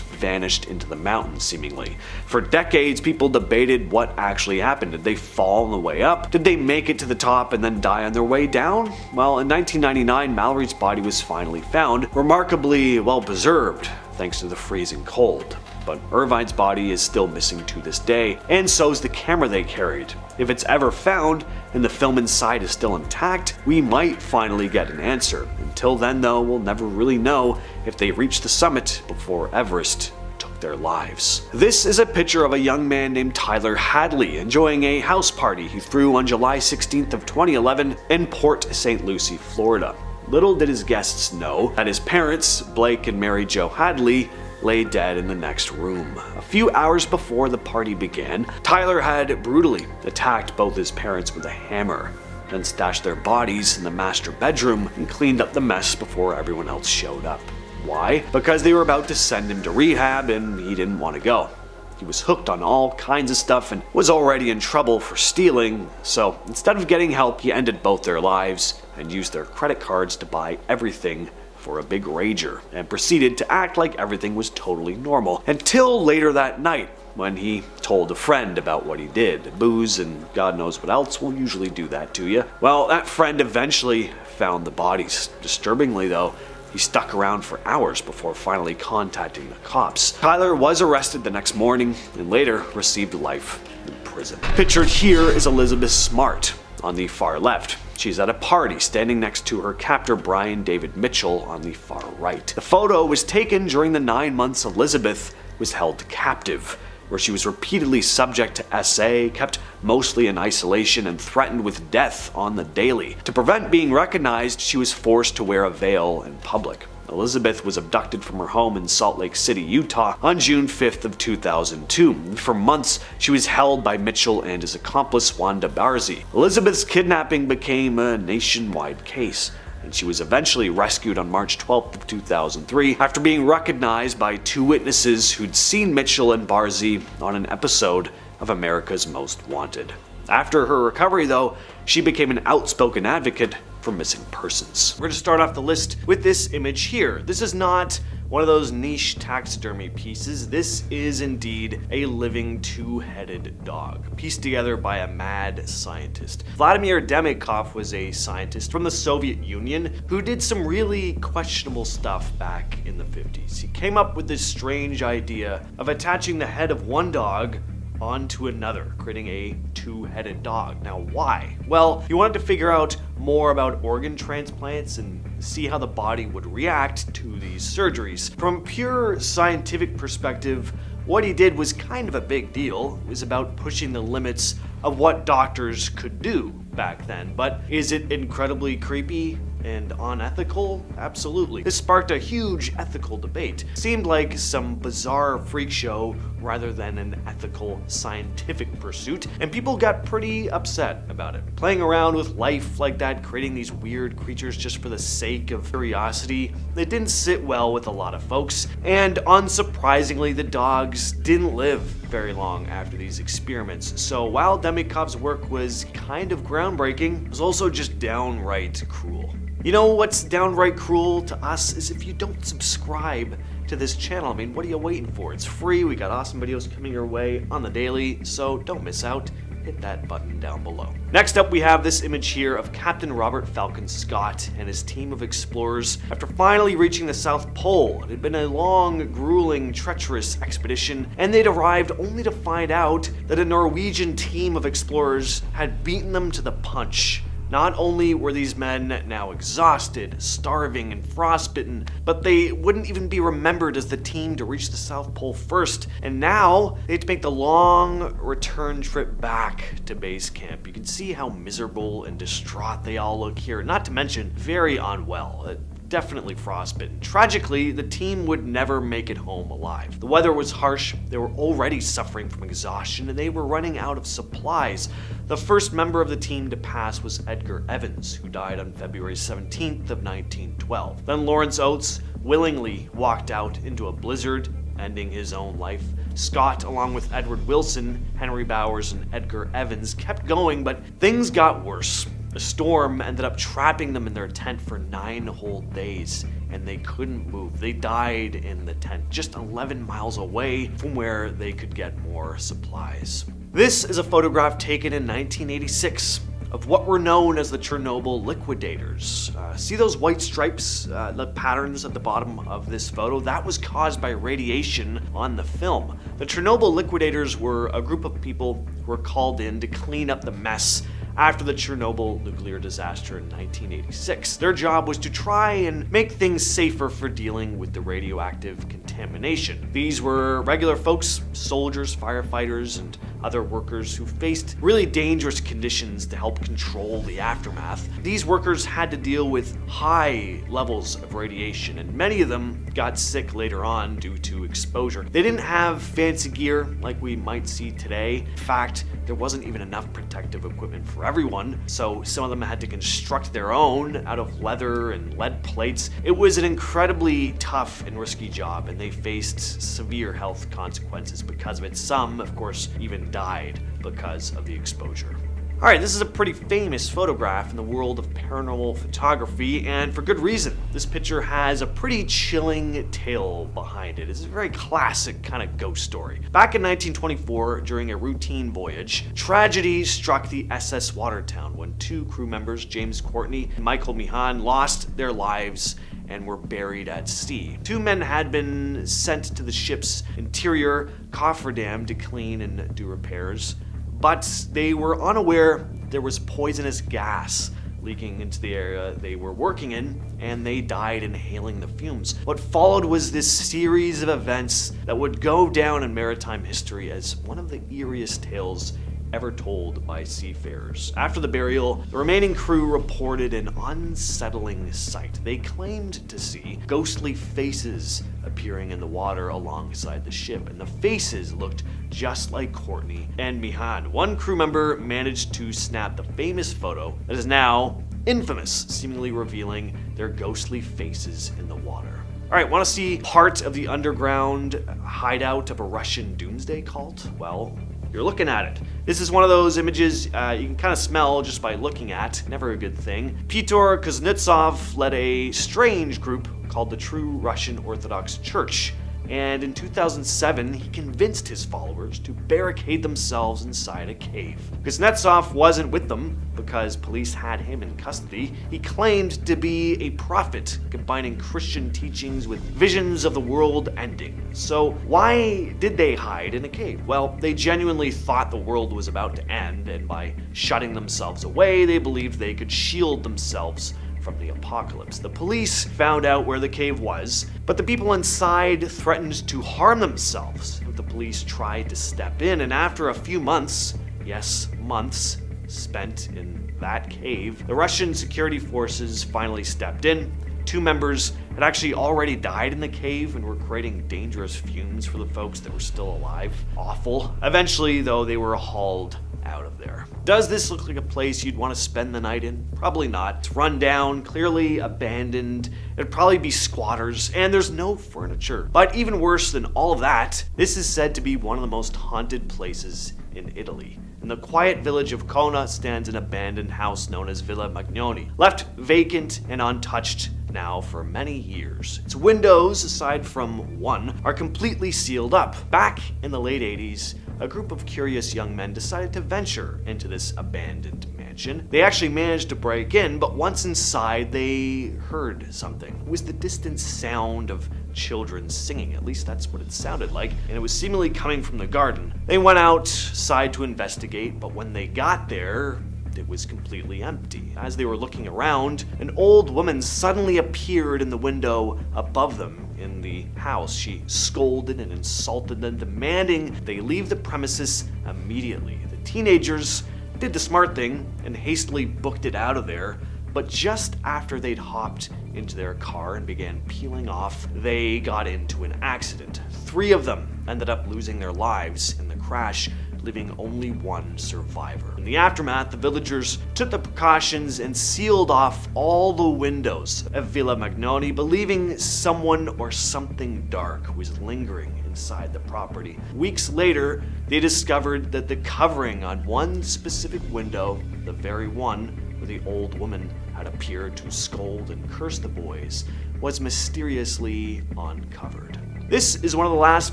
vanished into the mountains, seemingly. For decades, people debated what actually happened. Did they fall on the way up? Did they make it to the top and then die on their way down? Well, in 1999, Mallory's body was finally found, remarkably well preserved, thanks to the freezing cold. But Irvine's body is still missing to this day, and so is the camera they carried. If it's ever found, and the film inside is still intact, we might finally get an answer. Until then though, we'll never really know if they reached the summit before Everest took their lives. This is a picture of a young man named Tyler Hadley enjoying a house party he threw on July 16th of 2011 in Port St. Lucie, Florida. Little did his guests know that his parents, Blake and Mary Jo Hadley, lay dead in the next room. A few hours before the party began, Tyler had brutally attacked both his parents with a hammer, then stashed their bodies in the master bedroom and cleaned up the mess before everyone else showed up. Why? Because they were about to send him to rehab and he didn't want to go. He was hooked on all kinds of stuff and was already in trouble for stealing, so instead of getting help, he ended both their lives and used their credit cards to buy everything for a big rager, and proceeded to act like everything was totally normal, until later that night, when he told a friend about what he did. Booze and God knows what else will usually do that to you. Well, that friend eventually found the bodies. Disturbingly though, he stuck around for hours before finally contacting the cops. Tyler was arrested the next morning and later received life in prison. Pictured here is Elizabeth Smart on the far left. She's at a party standing next to her captor Brian David Mitchell on the far right. The photo was taken during the 9 months Elizabeth was held captive, where she was repeatedly subject to SA, kept mostly in isolation, and threatened with death on the daily. To prevent being recognized, she was forced to wear a veil in public. Elizabeth was abducted from her home in Salt Lake City, Utah on June 5th of 2002. For months, she was held by Mitchell and his accomplice Wanda Barzi. Elizabeth's kidnapping became a nationwide case, and she was eventually rescued on March 12th of 2003 after being recognized by 2 witnesses who'd seen Mitchell and Barzi on an episode of America's Most Wanted. After her recovery though, she became an outspoken advocate for missing persons. We're going to start off the list with this image here. This is not one of those niche taxidermy pieces. This is indeed a living 2-headed dog, pieced together by a mad scientist. Vladimir Demikov was a scientist from the Soviet Union who did some really questionable stuff back in the 50s. He came up with this strange idea of attaching the head of one dog onto another, creating a 2-headed dog. Now why? Well, he wanted to figure out more about organ transplants and see how the body would react to these surgeries. From a pure scientific perspective, what he did was kind of a big deal. It was about pushing the limits of what doctors could do back then. But is it incredibly creepy and unethical? Absolutely. This sparked a huge ethical debate. It seemed like some bizarre freak show rather than an ethical scientific pursuit, and people got pretty upset about it. Playing around with life like that, creating these weird creatures just for the sake of curiosity, it didn't sit well with a lot of folks, and unsurprisingly, the dogs didn't live very long after these experiments. So while Demikov's work was kind of groundbreaking, it was also just downright cruel. You know what's downright cruel to us is if you don't subscribe to this channel. I mean, what are you waiting for? It's free. We got awesome videos coming your way on the daily, so don't miss out. Hit that button down below. Next up, we have this image here of Captain Robert Falcon Scott and his team of explorers after finally reaching the South Pole. It had been a long, grueling, treacherous expedition, and they'd arrived only to find out that a Norwegian team of explorers had beaten them to the punch. Not only were these men now exhausted, starving, and frostbitten, but they wouldn't even be remembered as the team to reach the South Pole first, and now they had to make the long return trip back to base camp. You can see how miserable and distraught they all look here, not to mention very unwell. Definitely frostbitten. Tragically, the team would never make it home alive. The weather was harsh, they were already suffering from exhaustion, and they were running out of supplies. The first member of the team to pass was Edgar Evans, who died on February 17th of 1912. Then Lawrence Oates willingly walked out into a blizzard, ending his own life. Scott, along with Edward Wilson, Henry Bowers, and Edgar Evans, kept going, but things got worse. A storm ended up trapping them in their tent for 9 whole days, and they couldn't move. They died in the tent, just 11 miles away from where they could get more supplies. This is a photograph taken in 1986 of what were known as the Chernobyl liquidators. See those white stripes, the patterns at the bottom of this photo? That was caused by radiation on the film. The Chernobyl liquidators were a group of people who were called in to clean up the mess after the Chernobyl nuclear disaster in 1986. Their job was to try and make things safer for dealing with the radioactive contamination. These were regular folks, soldiers, firefighters, and other workers who faced really dangerous conditions to help control the aftermath. These workers had to deal with high levels of radiation, and many of them got sick later on due to exposure. They didn't have fancy gear like we might see today. In fact, there wasn't even enough protective equipment for everyone, so some of them had to construct their own out of leather and lead plates. It was an incredibly tough and risky job, and they faced severe health consequences because of it. Some, of course, even died because of the exposure. Alright, this is a pretty famous photograph in the world of paranormal photography, and for good reason. This picture has a pretty chilling tale behind it. It's a very classic kind of ghost story. Back in 1924, during a routine voyage, tragedy struck the SS Watertown when two crew members, James Courtney and Michael Meehan, lost their lives and were buried at sea. Two men had been sent to the ship's interior cofferdam to clean and do repairs, but they were unaware there was poisonous gas leaking into the area they were working in, and they died inhaling the fumes. What followed was this series of events that would go down in maritime history as one of the eeriest tales ever told by seafarers. After the burial, the remaining crew reported an unsettling sight. They claimed to see ghostly faces appearing in the water alongside the ship, and the faces looked just like Courtney and Meehan. One crew member managed to snap the famous photo that is now infamous, seemingly revealing their ghostly faces in the water. Alright, want to see part of the underground hideout of a Russian doomsday cult? Well, you're looking at it. This is one of those images you can kind of smell just by looking at. Never a good thing. Pyotr Kuznetsov led a strange group called the True Russian Orthodox Church, and in 2007 he convinced his followers to barricade themselves inside a cave. Kuznetsov wasn't with them because police had him in custody. He claimed to be a prophet, combining Christian teachings with visions of the world ending. So why did they hide in a cave? Well, they genuinely thought the world was about to end, and by shutting themselves away, they believed they could shield themselves from the apocalypse. The police found out where the cave was, but the people inside threatened to harm themselves if the police tried to step in, and after a few months, yes, months, spent in that cave, the Russian security forces finally stepped in. Two members had actually already died in the cave and were creating dangerous fumes for the folks that were still alive. Awful. Eventually, though, they were hauled out of there. Does this look like a place you'd want to spend the night in? Probably not. It's run down, clearly abandoned. It'd probably be squatters, and there's no furniture. But even worse than all of that, this is said to be one of the most haunted places in Italy. In the quiet village of Cona stands an abandoned house known as Villa Magni, left vacant and untouched now for many years. Its windows, aside from one, are completely sealed up. Back in the late 80s, a group of curious young men decided to venture into this abandoned mansion. They actually managed to break in, but once inside, they heard something. It was the distant sound of children singing. At least that's what it sounded like, and it was seemingly coming from the garden. They went outside to investigate, but when they got there, it was completely empty. As they were looking around, an old woman suddenly appeared in the window above them in the house. She scolded and insulted them, demanding they leave the premises immediately. The teenagers did the smart thing and hastily booked it out of there, but just after they'd hopped into their car and began peeling off, they got into an accident. 3 of them ended up losing their lives in the crash, leaving only one survivor. In the aftermath, the villagers took the precautions and sealed off all the windows of Villa Magni, believing someone or something dark was lingering inside the property. Weeks later, they discovered that the covering on one specific window, the very one where the old woman had appeared to scold and curse the boys, was mysteriously uncovered. This is one of the last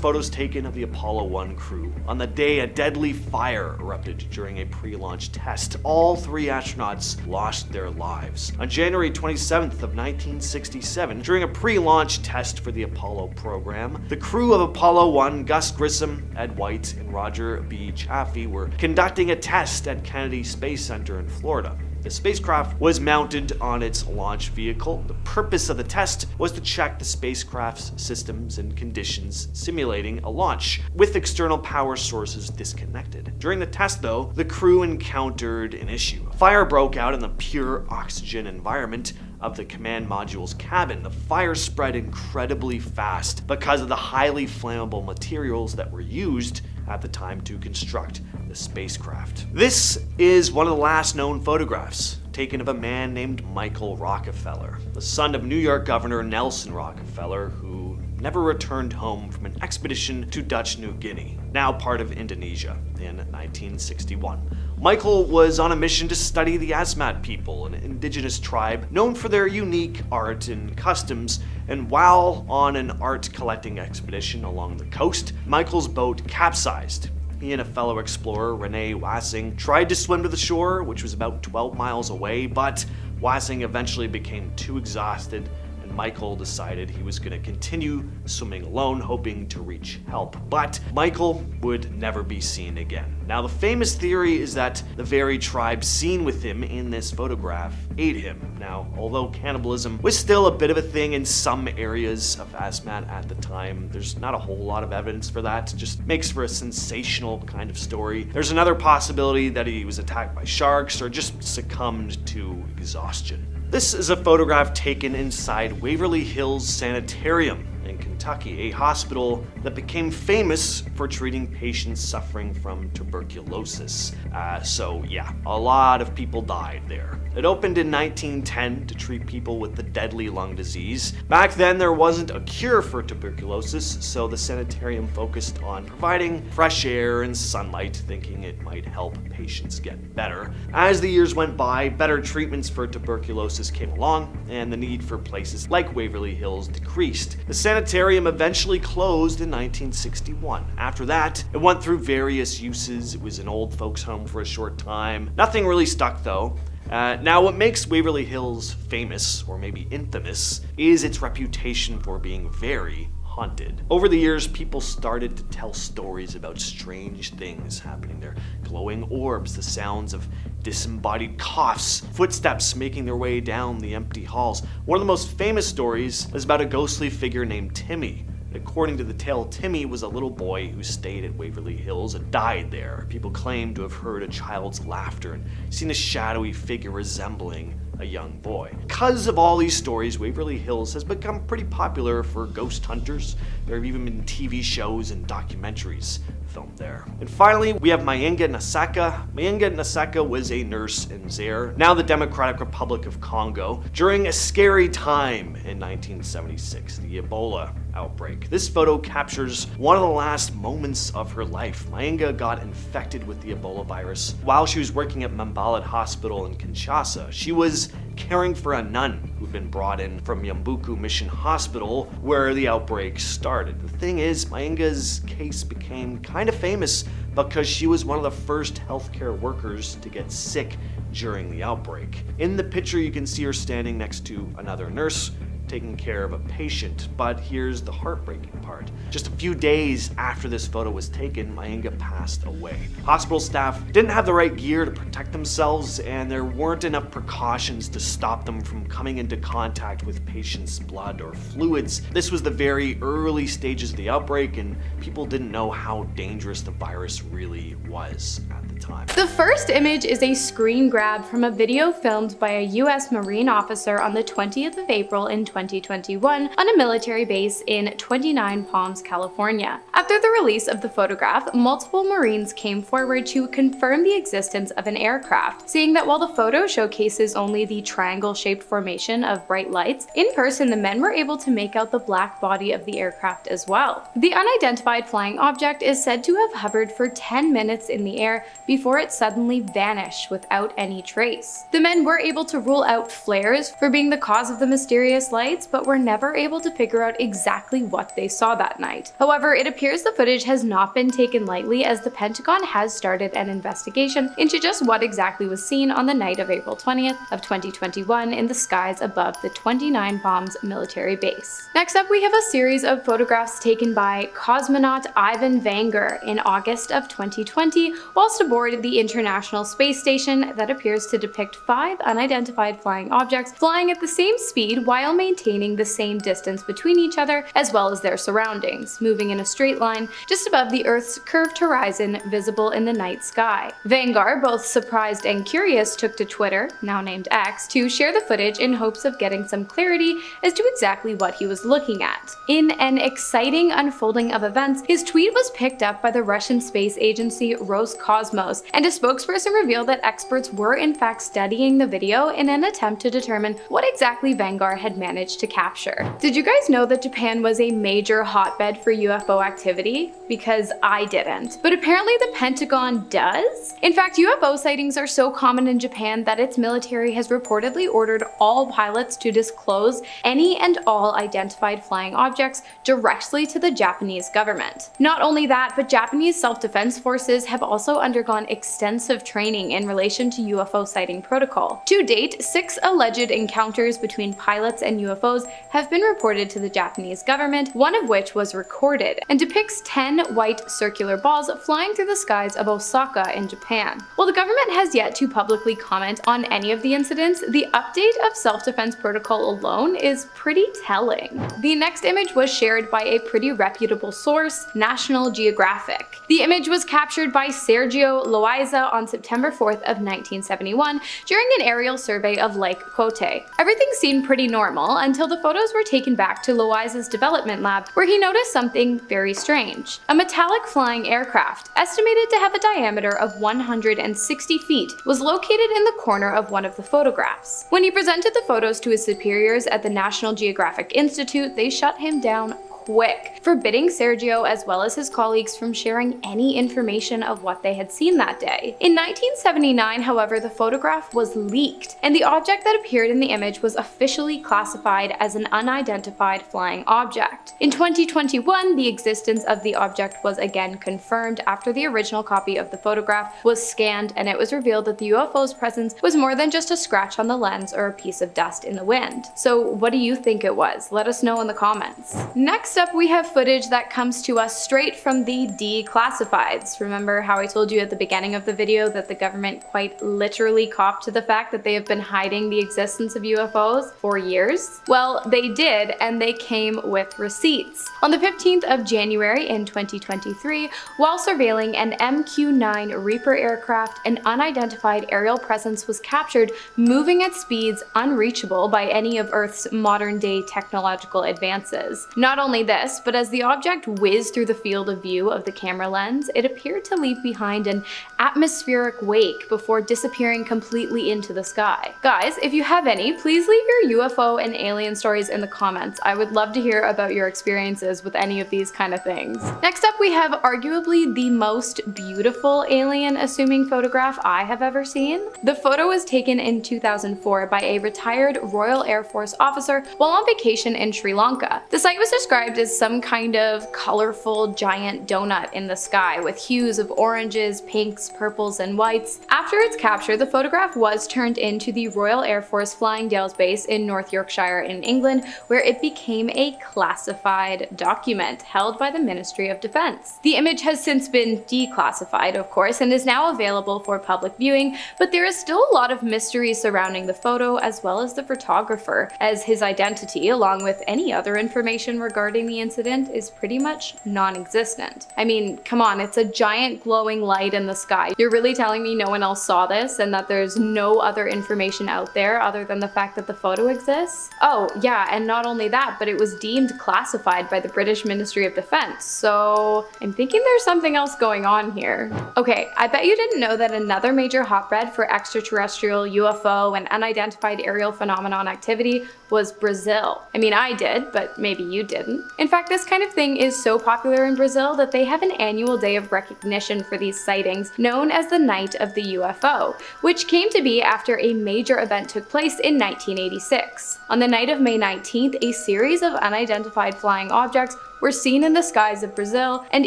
photos taken of the Apollo 1 crew. On the day a deadly fire erupted during a pre-launch test, all 3 astronauts lost their lives. On January 27th of 1967, during a pre-launch test for the Apollo program, the crew of Apollo 1, Gus Grissom, Ed White, and Roger B. Chaffee were conducting a test at Kennedy Space Center in Florida. The spacecraft was mounted on its launch vehicle. The purpose of the test was to check the spacecraft's systems and conditions, simulating a launch, with external power sources disconnected. During the test, though, the crew encountered an issue. A fire broke out in the pure oxygen environment of the command module's cabin. The fire spread incredibly fast because of the highly flammable materials that were used at the time to construct the spacecraft. This is one of the last known photographs taken of a man named Michael Rockefeller, the son of New York Governor Nelson Rockefeller, who never returned home from an expedition to Dutch New Guinea, now part of Indonesia, in 1961. Michael was on a mission to study the Asmat people, an indigenous tribe known for their unique art and customs, and while on an art collecting expedition along the coast, Michael's boat capsized. He and a fellow explorer, Rene Wassing, tried to swim to the shore, which was about 12 miles away, but Wassing eventually became too exhausted, and Michael decided he was going to continue swimming alone, hoping to reach help. But Michael would never be seen again. Now, the famous theory is that the very tribe seen with him in this photograph ate him. Now, although cannibalism was still a bit of a thing in some areas of Asmat at the time, there's not a whole lot of evidence for that. It just makes for a sensational kind of story. There's another possibility that he was attacked by sharks or just succumbed to exhaustion. This is a photograph taken inside Waverly Hills Sanitarium in Kentucky, a hospital that became famous for treating patients suffering from tuberculosis. So yeah, a lot of people died there. It opened in 1910 to treat people with the deadly lung disease. Back then, there wasn't a cure for tuberculosis, so the sanitarium focused on providing fresh air and sunlight, thinking it might help patients get better. As the years went by, better treatments for tuberculosis came along, and the need for places like Waverly Hills decreased. The sanitarium eventually closed in 1961. After that, it went through various uses. It was an old folks' home for a short time. Nothing really stuck, though. Now, what makes Waverly Hills famous, or maybe infamous, is its reputation for being very haunted. Over the years, people started to tell stories about strange things happening there. Glowing orbs, the sounds of disembodied coughs, footsteps making their way down the empty halls. One of the most famous stories is about a ghostly figure named Timmy. According to the tale, Timmy was a little boy who stayed at Waverly Hills and died there. People claim to have heard a child's laughter and seen a shadowy figure resembling a young boy. Because of all these stories, Waverly Hills has become pretty popular for ghost hunters. There have even been TV shows and documentaries filmed there. And finally, we have Mayenga Nasaka. Mayenga Nasaka was a nurse in Zaire, now the Democratic Republic of Congo, during a scary time in 1976, the Ebola outbreak. This photo captures one of the last moments of her life. Mayenga got infected with the Ebola virus while she was working at Mambalat Hospital in Kinshasa. She was caring for a nun who'd been brought in from Yambuku Mission Hospital where the outbreak started. The thing is, Mayenga's case became kind of famous because she was one of the first healthcare workers to get sick during the outbreak. In the picture, you can see her standing next to another nurse taking care of a patient, but here's the heartbreaking part. Just a few days after this photo was taken, Mayenga passed away. Hospital staff didn't have the right gear to protect themselves, and there weren't enough precautions to stop them from coming into contact with patients' blood or fluids. This was the very early stages of the outbreak, and people didn't know how dangerous the virus really was at the time. The first image is a screen grab from a video filmed by a US Marine officer on the 20th of April in 2021 on a military base in 29 Palms, California. After the release of the photograph, multiple Marines came forward to confirm the existence of an aircraft, saying that while the photo showcases only the triangle-shaped formation of bright lights, in person the men were able to make out the black body of the aircraft as well. The unidentified flying object is said to have hovered for 10 minutes in the air before it suddenly vanished without any trace. The men were able to rule out flares for being the cause of the mysterious lights, but were never able to figure out exactly what they saw that night. However, it appears the footage has not been taken lightly, as the Pentagon has started an investigation into just what exactly was seen on the night of April 20th of 2021 in the skies above the 29 Bombs military base. Next up, we have a series of photographs taken by cosmonaut Ivan Vanger in August of 2020 whilst aboard the International Space Station that appears to depict 5 unidentified flying objects flying at the same speed while maintaining the same distance between each other as well as their surroundings, moving in a straight line just above the Earth's curved horizon visible in the night sky. Vangar, both surprised and curious, took to Twitter, now named X, to share the footage in hopes of getting some clarity as to exactly what he was looking at. In an exciting unfolding of events, his tweet was picked up by the Russian space agency Roscosmos, and a spokesperson revealed that experts were in fact studying the video in an attempt to determine what exactly Vangar had managed to capture. Did you guys know that Japan was a major hotbed for UFO activity? Because I didn't. But apparently the Pentagon does? In fact, UFO sightings are so common in Japan that its military has reportedly ordered all pilots to disclose any and all identified flying objects directly to the Japanese government. Not only that, but Japanese self-defense forces have also undergone extensive training in relation to UFO sighting protocol. To date, 6 alleged encounters between pilots and UFOs have been reported to the Japanese government, one of which was recorded, and depicts 10 white circular balls flying through the skies of Osaka in Japan. While the government has yet to publicly comment on any of the incidents, the update of self-defense protocol alone is pretty telling. The next image was shared by a pretty reputable source, National Geographic. The image was captured by Sergio Loaiza on September 4th of 1971 during an aerial survey of Lake Kote. Everything seemed pretty normal until the photos were taken back to Loaiza's development lab, where he noticed something very strange. A metallic flying aircraft, estimated to have a diameter of 160 feet, was located in the corner of one of the photographs. When he presented the photos to his superiors at the National Geographic Institute, they shut him down quick, forbidding Sergio as well as his colleagues from sharing any information of what they had seen that day. In 1979, however, the photograph was leaked, and the object that appeared in the image was officially classified as an unidentified flying object. In 2021, the existence of the object was again confirmed after the original copy of the photograph was scanned, and it was revealed that the UFO's presence was more than just a scratch on the lens or a piece of dust in the wind. So what do you think it was? Let us know in the comments. Next up, we have footage that comes to us straight from the declassifieds. Remember how I told you at the beginning of the video that the government quite literally copped to the fact that they have been hiding the existence of UFOs for years? Well, they did, and they came with receipts. On the 15th of January in 2023, while surveilling an MQ-9 Reaper aircraft, an unidentified aerial presence was captured moving at speeds unreachable by any of Earth's modern-day technological advances. Not only this, but as the object whizzed through the field of view of the camera lens, it appeared to leave behind an atmospheric wake before disappearing completely into the sky. Guys, if you have any, please leave your UFO and alien stories in the comments. I would love to hear about your experiences with any of these kind of things. Next up, we have arguably the most beautiful alien assuming photograph I have ever seen. The photo was taken in 2004 by a retired Royal Air Force officer while on vacation in Sri Lanka. The site was described as some kind of colorful giant donut in the sky with hues of oranges, pinks, purples, and whites. After its capture, the photograph was turned into the Royal Air Force Flying Dales Base in North Yorkshire in England, where it became a classified document held by the Ministry of Defense. The image has since been declassified, of course, and is now available for public viewing, but there is still a lot of mystery surrounding the photo as well as the photographer, as his identity, along with any other information regarding the incident, is pretty much non-existent. I mean, come on, it's a giant glowing light in the sky. You're really telling me no one else saw this and that there's no other information out there other than the fact that the photo exists? Oh yeah, and not only that, but it was deemed classified by the British Ministry of Defense, so I'm thinking there's something else going on here. Okay, I bet you didn't know that another major hotbed for extraterrestrial, UFO, and unidentified aerial phenomenon activity was Brazil. I mean, I did, but maybe you didn't. In fact, this kind of thing is so popular in Brazil that they have an annual day of recognition for these sightings known as the Night of the UFO, which came to be after a major event took place in 1986. On the night of May 19th, a series of unidentified flying objects were seen in the skies of Brazil, and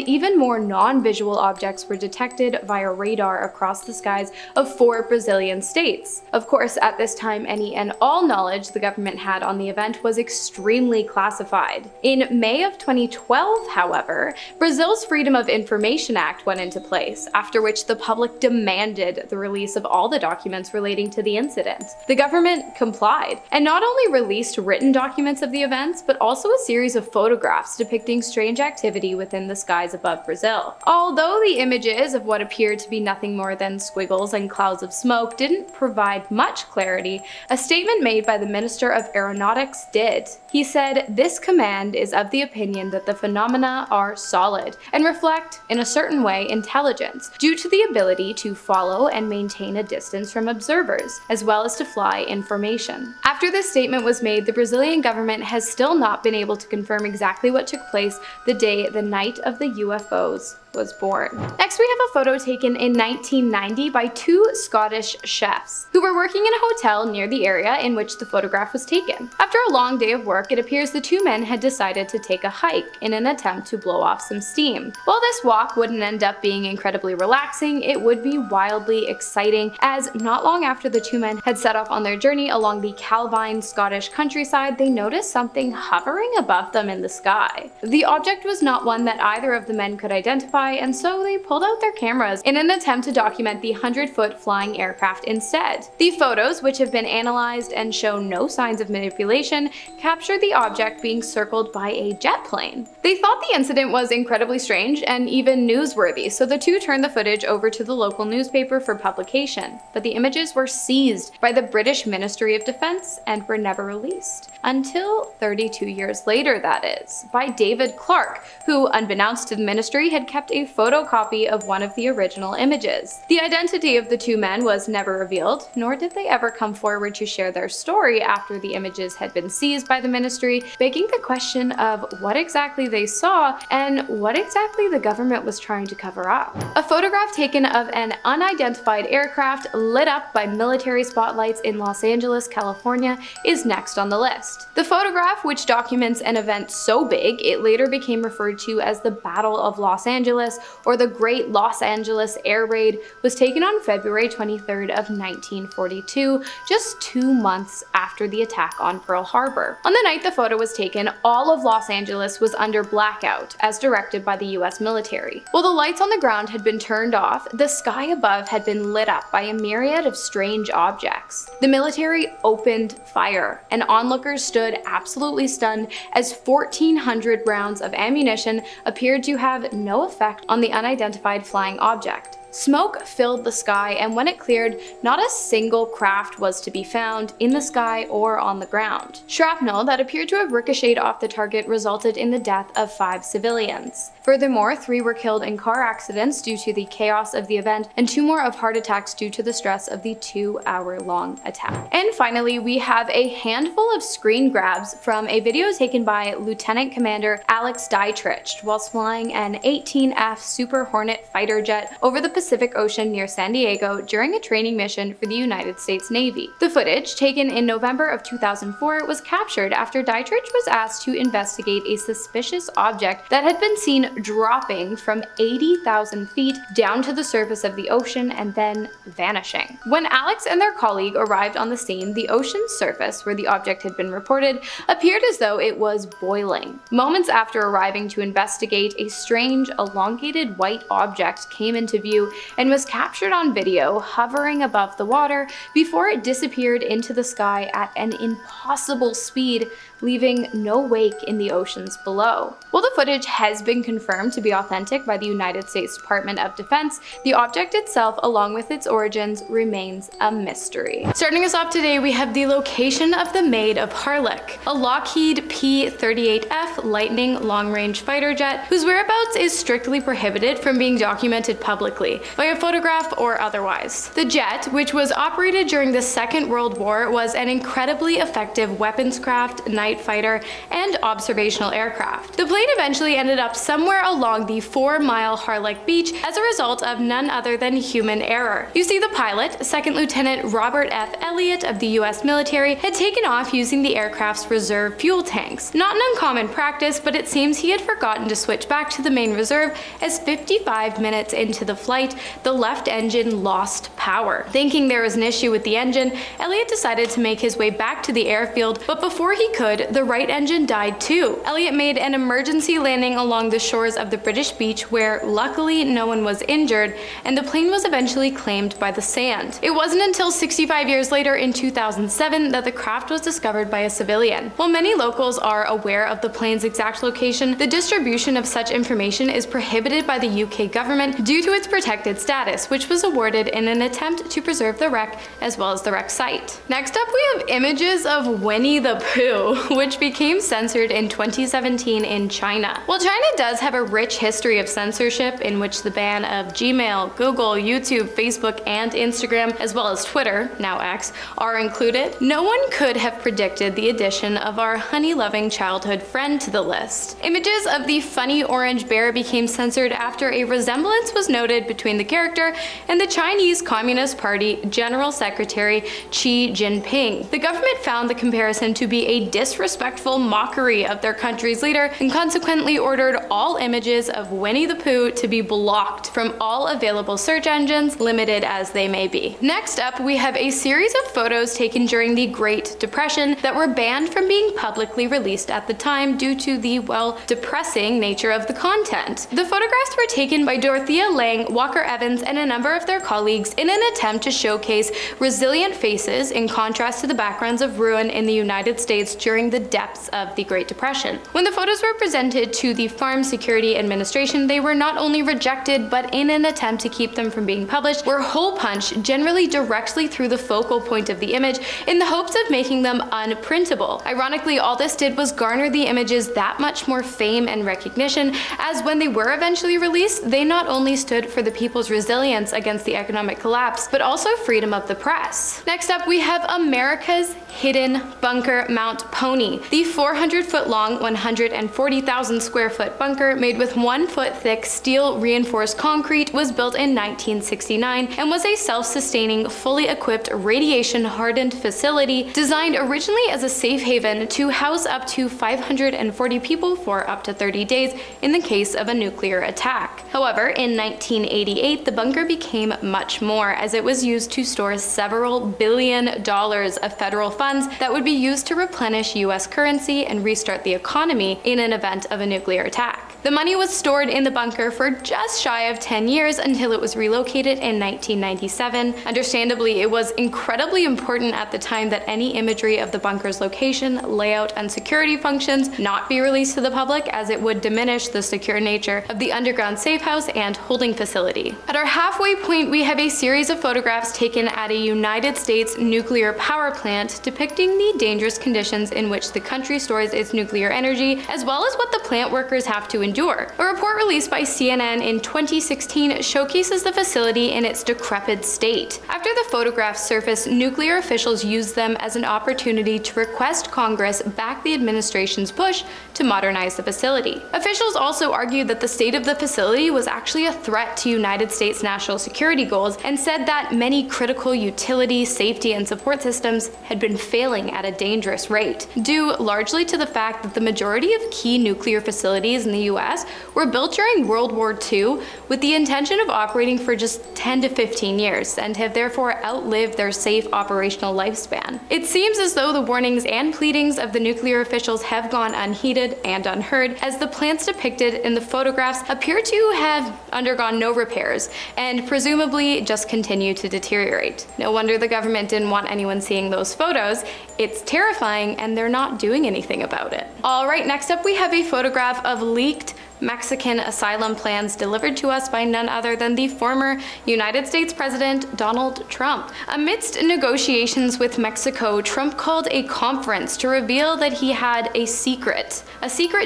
even more non-visual objects were detected via radar across the skies of 4 Brazilian states. Of course, at this time, any and all knowledge the government had on the event was extremely classified. In May of 2012, however, Brazil's Freedom of Information Act went into place, after which the public demanded the release of all the documents relating to the incident. The government complied, and not only released written documents of the events, but also a series of photographs depicting strange activity within the skies above Brazil. Although the images of what appeared to be nothing more than squiggles and clouds of smoke didn't provide much clarity, a statement made by the Minister of Aeronautics did. He said, "This command is of the opinion that the phenomena are solid and reflect, in a certain way, intelligence, due to the ability to follow and maintain a distance from observers, as well as to fly information." After this statement was made, the Brazilian government has still not been able to confirm exactly what took place the day the Night of the UFOs was born. Next, we have a photo taken in 1990 by 2 Scottish chefs who were working in a hotel near the area in which the photograph was taken. After a long day of work, it appears the 2 men had decided to take a hike in an attempt to blow off some steam. While this walk wouldn't end up being incredibly relaxing, it would be wildly exciting, as not long after the 2 men had set off on their journey along the Calvine Scottish countryside, they noticed something hovering above them in the sky. The object was not one that either of the men could identify, and so they pulled out their cameras in an attempt to document the 100-foot flying aircraft instead. The photos, which have been analyzed and show no signs of manipulation, capture the object being circled by a jet plane. They thought the incident was incredibly strange and even newsworthy, so the 2 turned the footage over to the local newspaper for publication, but the images were seized by the British Ministry of Defence and were never released. Until 32 years later, that is, by David Clark, who, unbeknownst to the ministry, had kept a photocopy of one of the original images. The identity of the 2 men was never revealed, nor did they ever come forward to share their story after the images had been seized by the ministry, begging the question of what exactly they saw and what exactly the government was trying to cover up. A photograph taken of an unidentified aircraft lit up by military spotlights in Los Angeles, California, is next on the list. The photograph, which documents an event so big it later became referred to as the Battle of Los Angeles or the Great Los Angeles Air Raid, was taken on February 23rd of 1942, just 2 months after the attack on Pearl Harbor. On the night the photo was taken, all of Los Angeles was under blackout, as directed by the US military. While the lights on the ground had been turned off, the sky above had been lit up by a myriad of strange objects. The military opened fire, and onlookers stood absolutely stunned as 1,400 rounds of ammunition appeared to have no effect on the unidentified flying object. Smoke filled the sky, and when it cleared, not a single craft was to be found in the sky or on the ground. Shrapnel that appeared to have ricocheted off the target resulted in the death of 5 civilians. Furthermore, 3 were killed in car accidents due to the chaos of the event, and 2 more of heart attacks due to the stress of the 2-hour-long attack. And finally, we have a handful of screen grabs from a video taken by Lieutenant Commander Alex Dietrich whilst flying an 18F Super Hornet fighter jet over the Pacific Ocean near San Diego during a training mission for the United States Navy. The footage, taken in November of 2004, was captured after Dietrich was asked to investigate a suspicious object that had been seen dropping from 80,000 feet down to the surface of the ocean and then vanishing. When Alex and their colleague arrived on the scene, the ocean's surface, where the object had been reported, appeared as though it was boiling. Moments after arriving to investigate, a strange, elongated white object came into view and was captured on video hovering above the water before it disappeared into the sky at an impossible speed, leaving no wake in the oceans below. While the footage has been confirmed to be authentic by the United States Department of Defense, the object itself, along with its origins, remains a mystery. Starting us off today, we have the location of the Maid of Harlech, a Lockheed P-38F Lightning long-range fighter jet whose whereabouts is strictly prohibited from being documented publicly. essentially, via photograph or otherwise. The jet, which was operated during the Second World War, was an incredibly effective weapons craft, night fighter, and observational aircraft. The plane eventually ended up somewhere along the 4-mile Harlech Beach as a result of none other than human error. You see, the pilot, Second Lieutenant Robert F. Elliott of the US military, had taken off using the aircraft's reserve fuel tanks. Not an uncommon practice, but it seems he had forgotten to switch back to the main reserve as 55 minutes into the flight, the left engine lost power. Thinking there was an issue with the engine, Elliott decided to make his way back to the airfield, but before he could, the right engine died too. Elliott made an emergency landing along the shores of the British beach where luckily no one was injured, and the plane was eventually claimed by the sand. It wasn't until 65 years later in 2007 that the craft was discovered by a civilian. While many locals are aware of the plane's exact location, the distribution of such information is prohibited by the UK government due to its protected status, which was awarded in an attempt to preserve the wreck as well as the wreck site. Next up, we have images of Winnie the Pooh, which became censored in 2017 in China. While China does have a rich history of censorship in which the ban of Gmail, Google, YouTube, Facebook, and Instagram, as well as Twitter, now X, are included, no one could have predicted the addition of our honey-loving childhood friend to the list. Images of the funny orange bear became censored after a resemblance was noted between the character and the Chinese Communist Party General Secretary Xi Jinping. The government found the comparison to be a disrespectful mockery of their country's leader and consequently ordered all images of Winnie the Pooh to be blocked from all available search engines, limited as they may be. Next up, we have a series of photos taken during the Great Depression that were banned from being publicly released at the time due to the, well, depressing nature of the content. The photographs were taken by Dorothea Lange, Walker Evans, and a number of their colleagues in an attempt to showcase resilient faces in contrast to the backgrounds of ruin in the United States during the depths of the Great Depression. When the photos were presented to the Farm Security Administration, they were not only rejected, but in an attempt to keep them from being published, were hole punched generally directly through the focal point of the image in the hopes of making them unprintable. Ironically, all this did was garner the images that much more fame and recognition, as when they were eventually released, they not only stood for the people's resilience against the economic collapse, but also freedom of the press. Next up, we have America's hidden bunker, Mount Pony. The 400-foot-long, 140,000-square-foot bunker made with 1-foot-thick steel-reinforced concrete was built in 1969 and was a self-sustaining, fully equipped, radiation-hardened facility designed originally as a safe haven to house up to 540 people for up to 30 days in the case of a nuclear attack. However, in 1988, the bunker became much more, as it was used to store several $billion of federal funds that would be used to replenish US currency and restart the economy in an event of a nuclear attack. The money was stored in the bunker for just shy of 10 years until it was relocated in 1997. Understandably, it was incredibly important at the time that any imagery of the bunker's location, layout, and security functions not be released to the public, as it would diminish the secure nature of the underground safe house and holding facility. At our halfway point, we have a series of photographs taken at a United States nuclear power plant depicting the dangerous conditions in which the country stores its nuclear energy, as well as what the plant workers have to endure. A report released by CNN in 2016 showcases the facility in its decrepit state. After the photographs surfaced, nuclear officials used them as an opportunity to request Congress back the administration's push to modernize the facility. Officials also argued that the state of the facility was actually a threat to United States national security goals and said that many critical utility, safety, and support systems had been failing at a dangerous rate, due largely to the fact that the majority of key nuclear facilities in the US were built during World War II with the intention of operating for just 10 to 15 years and have therefore outlived their safe operational lifespan. It seems as though the warnings and pleadings of the nuclear officials have gone unheeded and unheard, as the plants depicted in the photographs appear to have undergone no repairs and presumably just continue to deteriorate. No wonder the government didn't want anyone seeing those photos. It's terrifying and they're not doing anything about it. Alright, next up we have a photograph of leaked Mexican asylum plans delivered to us by none other than the former United States President Donald Trump. Amidst negotiations with Mexico, Trump called a conference to reveal that he had a secret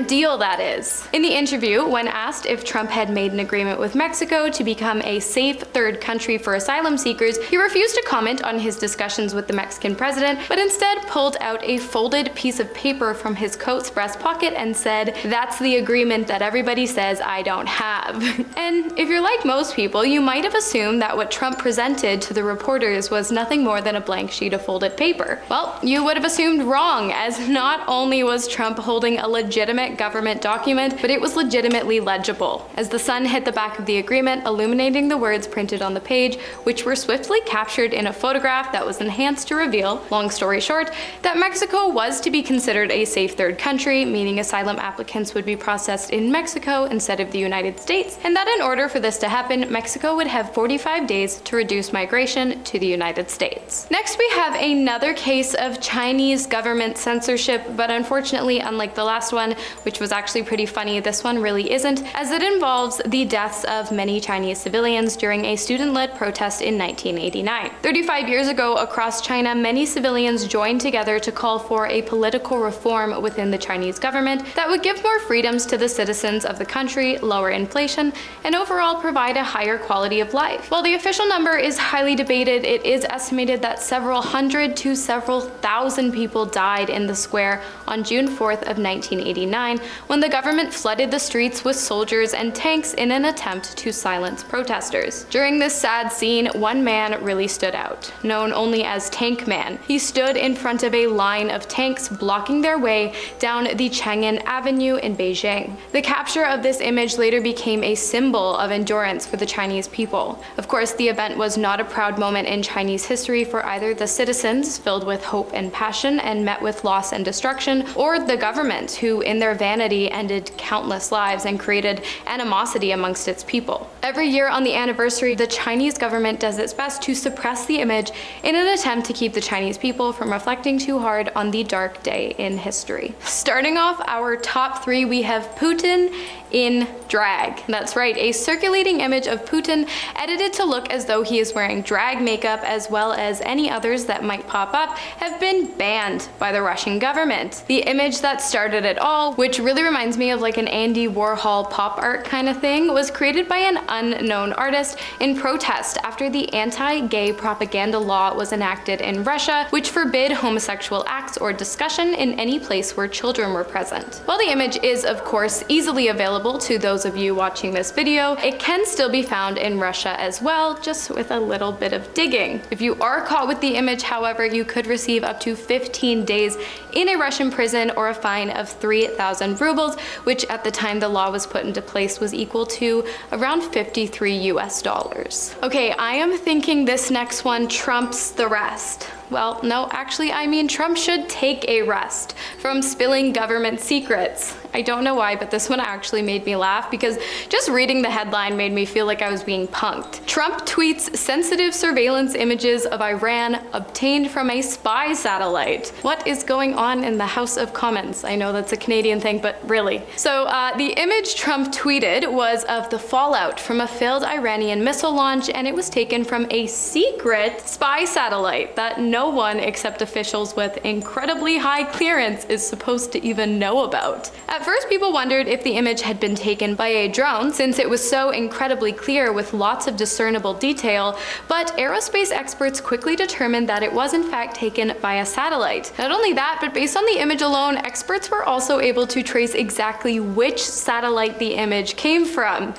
deal, that is. In the interview, when asked if Trump had made an agreement with Mexico to become a safe third country for asylum seekers, he refused to comment on his discussions with the Mexican president, but instead pulled out a folded piece of paper from his coat's breast pocket and said, "That's the agreement that everybody says I don't have." And if you're like most people, you might have assumed that what Trump presented to the reporters was nothing more than a blank sheet of folded paper. Well, you would have assumed wrong, as not only was Trump holding a legitimate government document, but it was legitimately legible, as the sun hit the back of the agreement, illuminating the words printed on the page, which were swiftly captured in a photograph that was enhanced to reveal, long story short, that Mexico was to be considered a safe third country, meaning asylum applicants would be processed in Mexico instead of the United States, and that in order for this to happen, Mexico would have 45 days to reduce migration to the United States. Next, we have another case of Chinese government censorship, but unfortunately, unlike the last one, which was actually pretty funny, this one really isn't, as it involves the deaths of many Chinese civilians during a student-led protest in 1989. 35 years ago, across China, many civilians joined together to call for a political reform within the Chinese government that would give more freedoms to the citizens of the country, lower inflation, and overall provide a higher quality of life. While the official number is highly debated, it is estimated that several hundred to several thousand people died in the square on June 4th of 1989, when the government flooded the streets with soldiers and tanks in an attempt to silence protesters. During this sad scene, one man really stood out, known only as Tank Man. He stood in front of a line of tanks blocking their way down the Chang'an Avenue in Beijing. The capture of this image later became a symbol of endurance for the Chinese people. Of course, the event was not a proud moment in Chinese history for either the citizens, filled with hope and passion and met with loss and destruction, or the government, who in their vanity ended countless lives and created animosity amongst its people. Every year on the anniversary, the Chinese government does its best to suppress the image in an attempt to keep the Chinese people from reflecting too hard on the dark day in history. Starting off our top three, we have Putin in drag. That's right, a circulating image of Putin edited to look as though he is wearing drag makeup, as well as any others that might pop up, have been banned by the Russian government. The image that started it all, which really reminds me of like an Andy Warhol pop art kind of thing, was created by an unknown artist in protest after the anti-gay propaganda law was enacted in Russia, which forbid homosexual acts or discussion in any place where children were present. While the image is, of course, easily available to those of you watching this video, it can still be found in Russia as well, just with a little bit of digging. If you are caught with the image, however, you could receive up to 15 days in a Russian prison or a fine of 3,000 rubles, which at the time the law was put into place was equal to around $53 US. Okay, I am thinking this next one trumps the rest. Well, no, actually, I mean Trump should take a rest from spilling government secrets. I don't know why, but this one actually made me laugh because just reading the headline made me feel like I was being punked. Trump tweets sensitive surveillance images of Iran obtained from a spy satellite. What is going on in the House of Commons? I know that's a Canadian thing, but really. So the image Trump tweeted was of the fallout from a failed Iranian missile launch, and it was taken from a secret spy satellite that no one except officials with incredibly high clearance is supposed to even know about. At first, people wondered if the image had been taken by a drone, since it was so incredibly clear with lots of discernible detail, but aerospace experts quickly determined that it was in fact taken by a satellite. Not only that, but based on the image alone, experts were also able to trace exactly which satellite the image came from.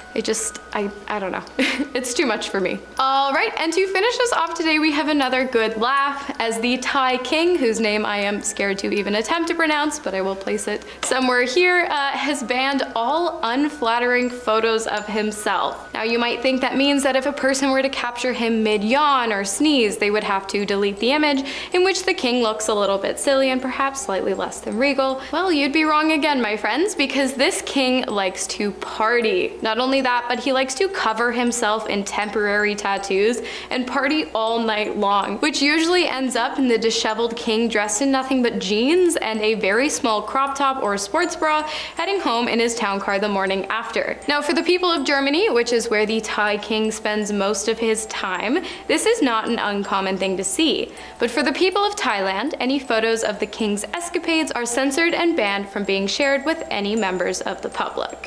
I don't know. It's too much for me. Alright, and to finish us off today, we have another good laugh, as the Thai king, whose name I am scared to even attempt to pronounce, but I will place it somewhere here, has banned all unflattering photos of himself. Now you might think that means that if a person were to capture him mid-yawn or sneeze, they would have to delete the image, in which the king looks a little bit silly and perhaps slightly less than regal. Well, you'd be wrong again, my friends, because this king likes to party. Not only that, but he likes to cover himself in temporary tattoos and party all night long, which usually ends up in the disheveled king dressed in nothing but jeans and a very small crop top or sports bra, heading home in his town car the morning after. Now for the people of Germany, which is where the Thai king spends most of his time, this is not an uncommon thing to see. But for the people of Thailand, any photos of the king's escapades are censored and banned from being shared with any members of the public.